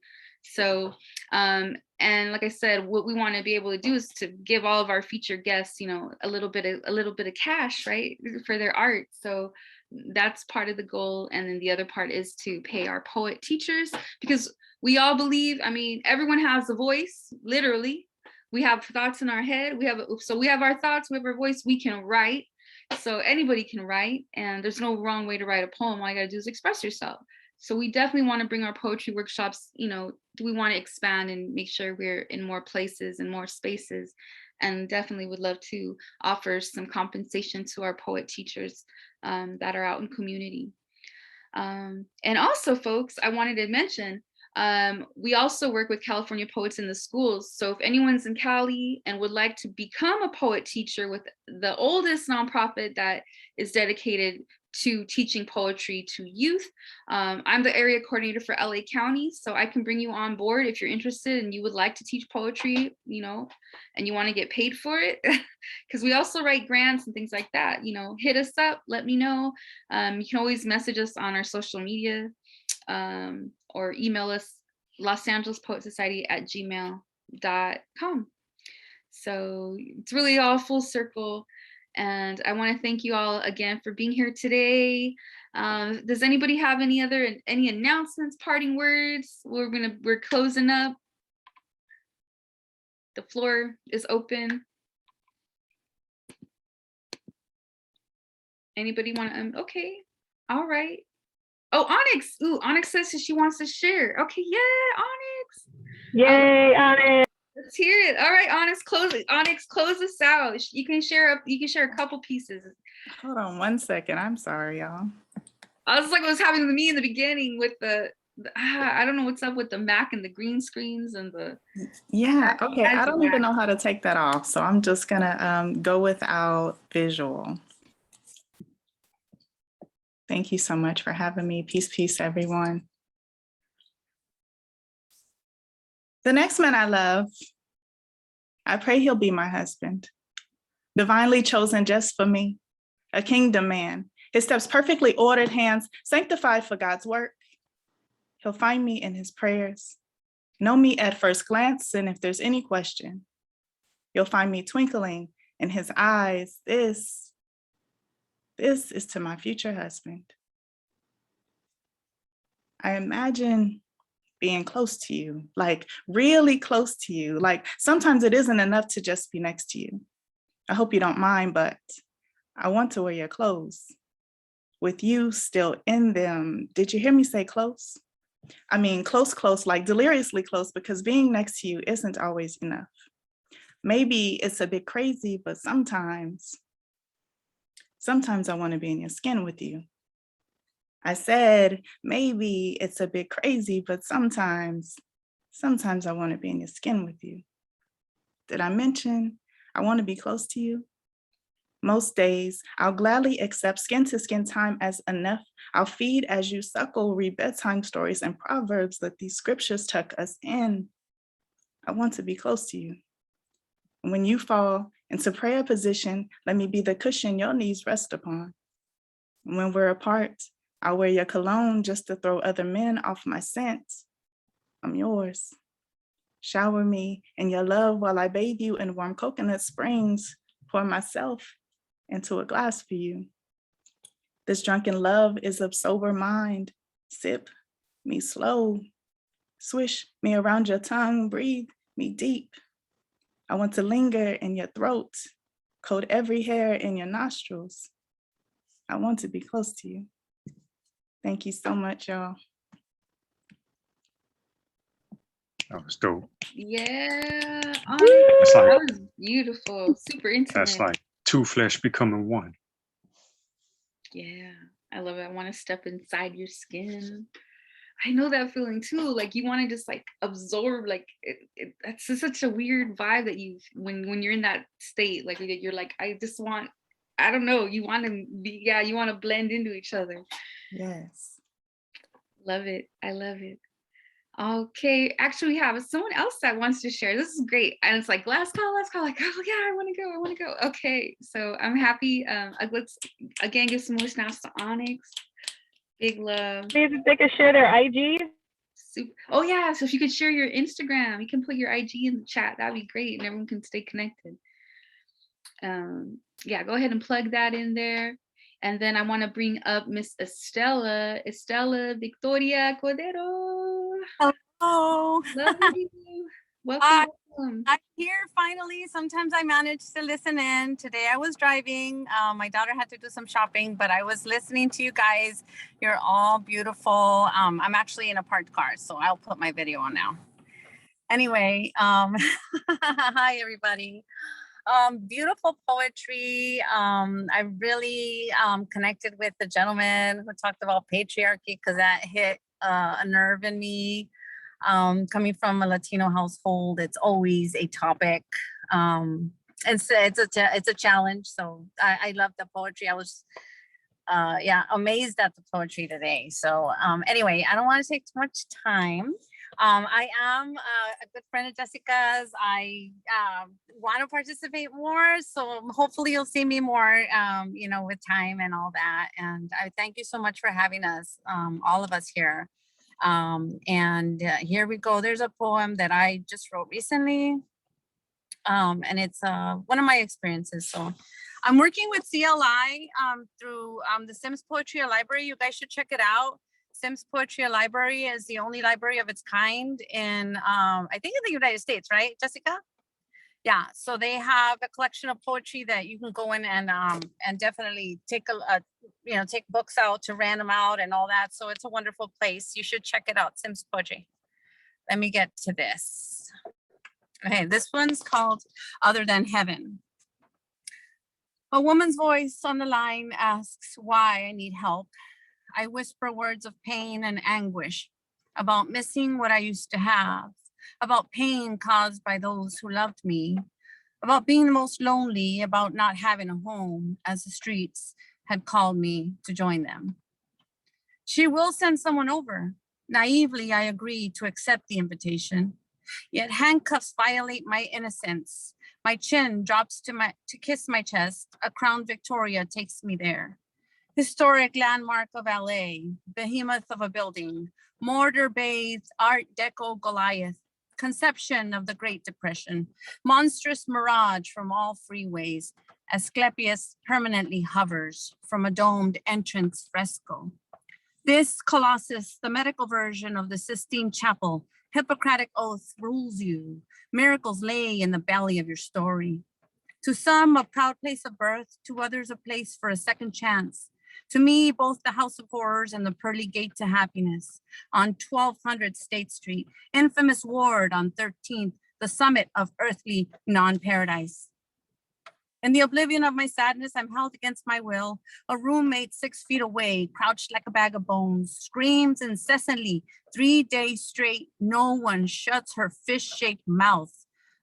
[SPEAKER 1] So, and like I said, what we want to be able to do is to give all of our featured guests, a little bit of cash, right, for their art. So that's part of the goal. And then the other part is to pay our poet teachers, because we all believe, everyone has a voice, literally. We have thoughts in our head. We have our thoughts, we have our voice, we can write. So anybody can write, and there's no wrong way to write a poem. All you gotta do is express yourself. So we definitely want to bring our poetry workshops, we want to expand and make sure we're in more places and more spaces. and definitely would love to offer some compensation to our poet teachers that are out in community. And also, folks, I wanted to mention, we also work with California Poets in the Schools. So if anyone's in Cali and would like to become a poet teacher with the oldest nonprofit that is dedicated to teaching poetry to youth, I'm the area coordinator for LA County, so I can bring you on board if you're interested and you would like to teach poetry, you know, and you want to get paid for it, because we also write grants and things like that. You know, hit us up, let me know. You can always message us on our social media, or email us losangelespoetsociety@gmail.com. So it's really all full circle. And I want to thank you all again for being here today. Does anybody have any announcements, parting words? We're closing up. The floor is open. Anybody want to? Okay, all right. Oh, Onyx. Ooh, Onyx says she wants to share. Okay, yeah, Onyx.
[SPEAKER 6] Yay, Onyx.
[SPEAKER 1] Let's hear it. All right, Onyx, close it. Onyx, close us out. You can share a couple pieces.
[SPEAKER 7] Hold on one second. I'm sorry, y'all.
[SPEAKER 1] I was like what was happening to me in the beginning with I don't know what's up with the Mac and the green screens and the.
[SPEAKER 7] Yeah, okay. I don't even know how to take that off. So I'm just gonna go without visual. Thank you so much for having me. Peace, peace, everyone. The next man I love, I pray he'll be my husband, divinely chosen just for me, a kingdom man, his steps perfectly ordered, hands sanctified for God's work. He'll find me in his prayers, know me at first glance, and if there's any question, you'll find me twinkling in his eyes. This is to my future husband. I imagine being close to you, like really close to you. Like sometimes it isn't enough to just be next to you. I hope you don't mind, but I want to wear your clothes with you still in them. Did you hear me say close? I mean, close, like deliriously close, because being next to you isn't always enough. Maybe it's a bit crazy, but sometimes I want to be in your skin with you. I said, maybe it's a bit crazy, but sometimes I want to be in your skin with you. Did I mention I want to be close to you? Most days, I'll gladly accept skin to skin time as enough. I'll feed as you suckle, read bedtime stories and proverbs, let these scriptures tuck us in. I want to be close to you. And when you fall into prayer position, let me be the cushion your knees rest upon. And when we're apart, I'll wear your cologne just to throw other men off my scent. I'm yours. Shower me in your love while I bathe you in warm coconut springs. Pour myself into a glass for you. This drunken love is of sober mind. Sip me slow. Swish me around your tongue. Breathe me deep. I want to linger in your throat. Coat every hair in your nostrils. I want to be close to you. Thank you so much, y'all.
[SPEAKER 3] That was dope.
[SPEAKER 1] Yeah,
[SPEAKER 3] That's like,
[SPEAKER 1] that was beautiful, super intimate.
[SPEAKER 3] That's like two flesh becoming one.
[SPEAKER 1] Yeah, I love it. I want to step inside your skin. I know that feeling too. Like you want to just like absorb, like that's such a weird vibe that when you're in that state, like you're like, I just want, I don't know, you want to be, yeah, you want to blend into each other.
[SPEAKER 7] Yes.
[SPEAKER 1] Love it. I love it. Okay, actually we have someone else that wants to share. This is great. And it's like, let's go. Like, oh yeah, I want to go. Okay, so I'm happy. Let's again give some more snaps to Onyx. Big love.
[SPEAKER 6] Maybe they could share their IG.
[SPEAKER 1] Super. Oh yeah, so if you could share your Instagram, you can put your IG in the chat. That'd be great, and everyone can stay connected. Yeah, go ahead and plug that in there. And then I want to bring up Miss Estella Victoria Cuadero.
[SPEAKER 8] Hello.
[SPEAKER 1] Love you. Welcome.
[SPEAKER 8] I'm here finally. Sometimes I manage to listen in. Today I was driving. My daughter had to do some shopping, but I was listening to you guys. You're all beautiful. I'm actually in a parked car, so I'll put my video on now. Anyway, hi everybody. Beautiful poetry. I really connected with the gentleman who talked about patriarchy because that hit a nerve in me. Coming from a Latino household, it's always a topic. It's a challenge. So I love the poetry. I was amazed at the poetry today. So anyway, I don't want to take too much time. I am a good friend of Jessica's. I want to participate more. So hopefully you'll see me more, with time and all that. And I thank you so much for having us, all of us here. And here we go. There's a poem that I just wrote recently. And it's one of my experiences. So I'm working with CLI through the Sims Poetry Library. You guys should check it out. Sims Poetry Library is the only library of its kind in, I think in the United States, right, Jessica? Yeah, so they have a collection of poetry that you can go in and definitely take take books out to rent them out and all that. So it's a wonderful place. You should check it out, Sims Poetry. Let me get to this. Okay, this one's called Other Than Heaven. A woman's voice on the line asks why I need help. I whisper words of pain and anguish about missing what I used to have, about pain caused by those who loved me, about being the most lonely, about not having a home as the streets had called me to join them. She will send someone over. Naively, I agree to accept the invitation, yet handcuffs violate my innocence. My chin drops to kiss my chest. A Crown Victoria takes me there. Historic landmark of LA, behemoth of a building, mortar-bathed Art Deco Goliath, conception of the Great Depression, monstrous mirage from all freeways, Asclepius permanently hovers from a domed entrance fresco. This Colossus, the medical version of the Sistine Chapel, Hippocratic oath rules you. Miracles lay in the belly of your story. To some, a proud place of birth, to others, a place for a second chance. To me, both the House of Horrors and the pearly gate to happiness on 1200 State Street, infamous ward on 13th, the summit of earthly non-paradise. In the oblivion of my sadness, I'm held against my will. A roommate 6 feet away, crouched like a bag of bones, screams incessantly, 3 days straight. No one shuts her fish-shaped mouth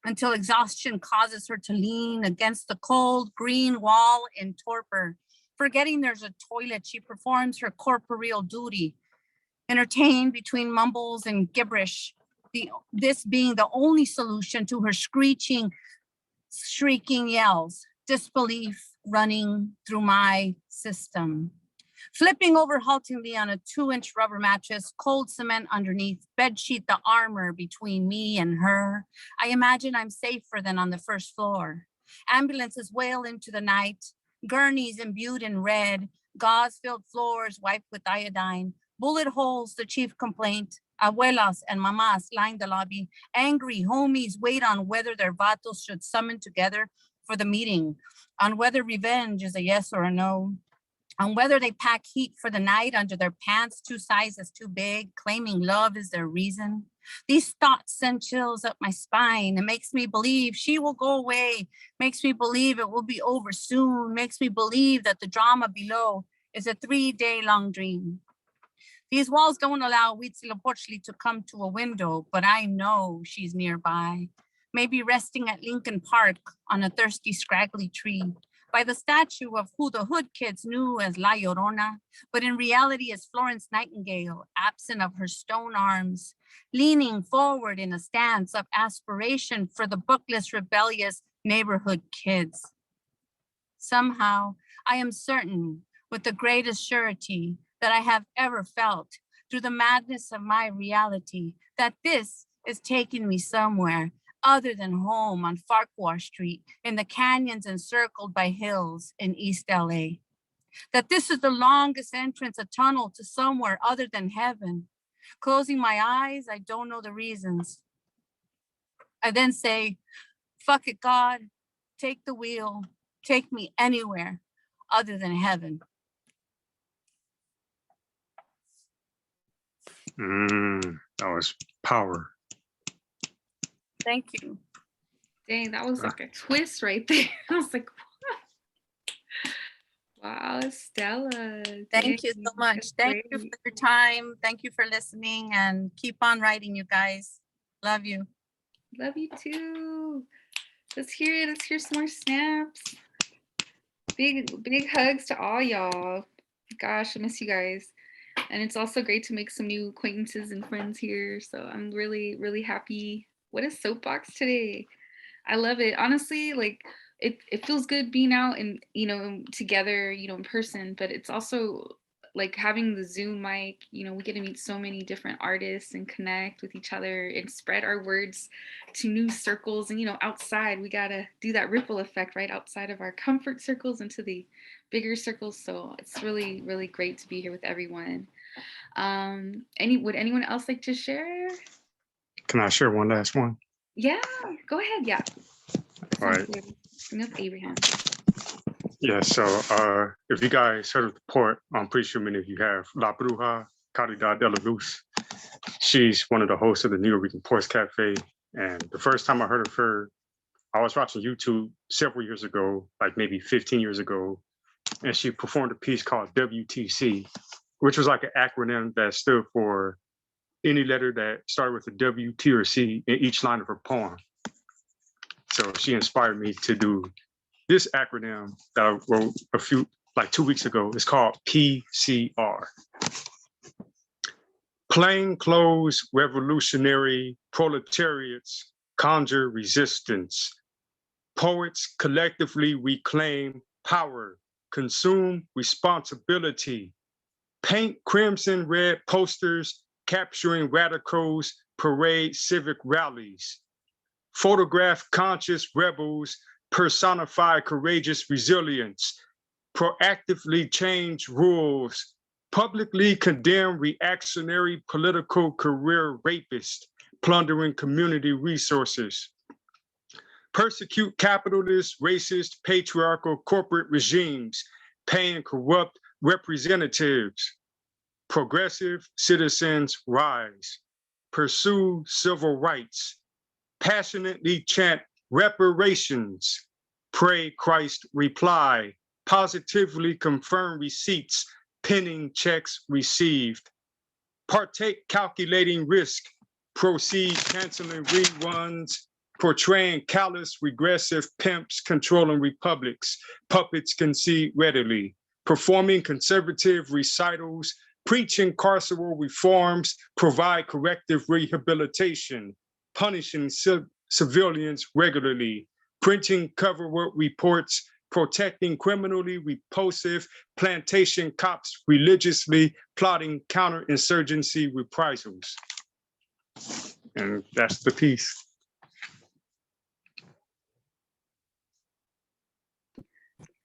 [SPEAKER 8] until exhaustion causes her to lean against the cold green wall in torpor. Forgetting there's a toilet, she performs her corporeal duty, entertained between mumbles and gibberish, this being the only solution to her screeching, shrieking yells, disbelief running through my system. Flipping over haltingly on a 2-inch rubber mattress, cold cement underneath, bedsheet the armor between me and her. I imagine I'm safer than on the first floor. Ambulances wail into the night, gurneys imbued in red, gauze-filled floors wiped with iodine, bullet holes the chief complaint, abuelas and mamas line the lobby, angry homies wait on whether their vatos should summon together for the meeting, on whether revenge is a yes or a no, on whether they pack heat for the night under their pants 2 sizes too big, claiming love is their reason. These thoughts send chills up my spine. It makes me believe she will go away, makes me believe it will be over soon, makes me believe that the drama below is a 3-day-long dream. These walls don't allow Huitzilopochtli to come to a window, but I know she's nearby, maybe resting at Lincoln Park on a thirsty, scraggly tree, by the statue of who the hood kids knew as La Llorona, but in reality as Florence Nightingale, absent of her stone arms, leaning forward in a stance of aspiration for the bookless, rebellious neighborhood kids. Somehow, I am certain, with the greatest surety that I have ever felt through the madness of my reality, that this is taking me somewhere other than home on Farquhar Street, in the canyons encircled by hills in East LA. That this is the longest entrance, a tunnel to somewhere other than heaven. Closing my eyes, I don't know the reasons. I then say, fuck it, God, take the wheel, take me anywhere other than heaven.
[SPEAKER 3] That was power.
[SPEAKER 8] Thank you.
[SPEAKER 1] Dang, that was like a twist right there. I was like, wow, Estella.
[SPEAKER 8] Thank you so
[SPEAKER 1] Dang,
[SPEAKER 8] much.
[SPEAKER 1] that's
[SPEAKER 8] Thank you for
[SPEAKER 1] great.
[SPEAKER 8] your time. Thank you for listening, and keep on writing, you guys. Love you.
[SPEAKER 1] Love you too. Let's hear it. Let's hear some more snaps. Big hugs to all y'all. Gosh, I miss you guys. And it's also great to make some new acquaintances and friends here. So I'm really, really happy. What is SoapBox today? I love it. Honestly, like it feels good being out and, you know, together, you know, in person, but it's also like having the Zoom mic, you know, we get to meet so many different artists and connect with each other and spread our words to new circles. And, you know, outside, we got to do that ripple effect right outside of our comfort circles into the bigger circles. So it's really, really great to be here with everyone. Would anyone else like to share?
[SPEAKER 3] Can I share one last one?
[SPEAKER 1] Yeah, go ahead. Yeah.
[SPEAKER 3] All right.
[SPEAKER 1] Abraham.
[SPEAKER 3] Yeah, so if you guys heard of the poet, I'm pretty sure many of you have, La Bruja, Caridad de la Luz. She's one of the hosts of the New York Poets Cafe. And the first time I heard of her, I was watching YouTube several years ago, like maybe 15 years ago, and she performed a piece called WTC, which was like an acronym that stood for any letter that started with a W, T, or C in each line of her poem. So she inspired me to do this acronym that I wrote like 2 weeks ago. It's called PCR. Plainclothes revolutionary proletariats conjure resistance. Poets collectively reclaim power, consume responsibility, paint crimson red posters capturing radicals, parade civic rallies, photograph conscious rebels, personify courageous resilience, proactively change rules, publicly condemn reactionary political career rapists, plundering community resources, persecute capitalist, racist, patriarchal corporate regimes, paying corrupt representatives. Progressive citizens rise, pursue civil rights, passionately chant reparations, pray Christ reply, positively confirm receipts, penning checks received, partake calculating risk, proceed canceling reruns, portraying callous regressive pimps controlling republics, puppets concede readily, performing conservative recitals, preaching carceral reforms, provide corrective rehabilitation, punishing civilians regularly, printing cover-up reports, protecting criminally repulsive plantation cops religiously, plotting counterinsurgency reprisals. And that's the piece.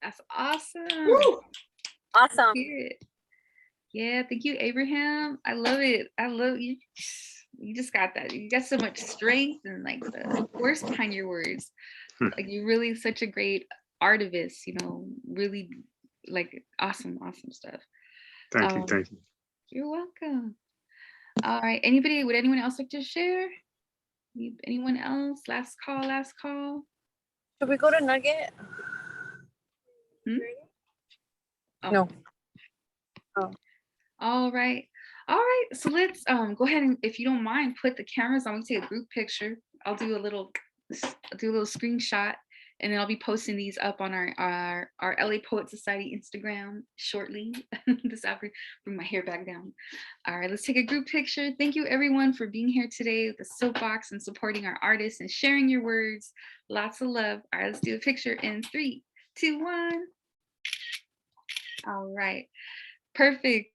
[SPEAKER 1] That's awesome.
[SPEAKER 8] Woo! Awesome.
[SPEAKER 1] Yeah, thank you, Abraham. I love it. I love you. You just got that. You got so much strength and like the force behind your words. Like you're really such a great artivist, you know, really like awesome stuff.
[SPEAKER 3] Thank you, thank you.
[SPEAKER 1] You're welcome. All right, would anyone else like to share? Anyone else? Last call.
[SPEAKER 8] Should we go to Nugget?
[SPEAKER 1] Oh.
[SPEAKER 8] No. Oh.
[SPEAKER 1] All right. So let's go ahead and, if you don't mind, put the cameras on. We take a group picture. I'll do a little screenshot, and then I'll be posting these up on our LA Poet Society Instagram shortly. This after, bring my hair back down. All right, let's take a group picture. Thank you everyone for being here today with the Soapbox and supporting our artists and sharing your words. Lots of love. All right, let's do a picture in 3, 2, 1. All right, perfect.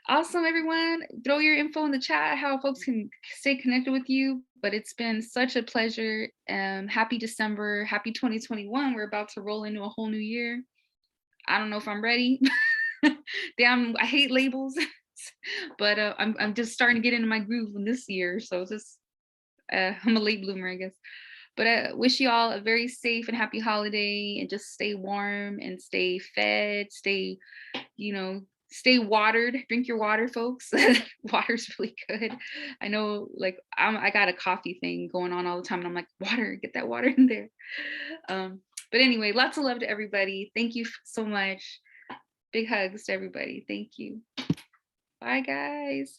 [SPEAKER 1] Awesome, everyone. Throw your info in the chat, how folks can stay connected with you. But it's been such a pleasure. Happy December, happy 2021. We're about to roll into a whole new year. I don't know if I'm ready. Damn, I hate labels. But I'm just starting to get into my groove in this year. So just, I'm a late bloomer, I guess. But I wish you all a very safe and happy holiday, and just stay warm and stay fed, stay, you know, Stay watered. Drink your water, folks. Water's really good. I know, like, I got a coffee thing going on all the time, and I'm like, water, get that water in there. But anyway, lots of love to everybody. Thank you so much. Big hugs to everybody. Thank you. Bye, guys.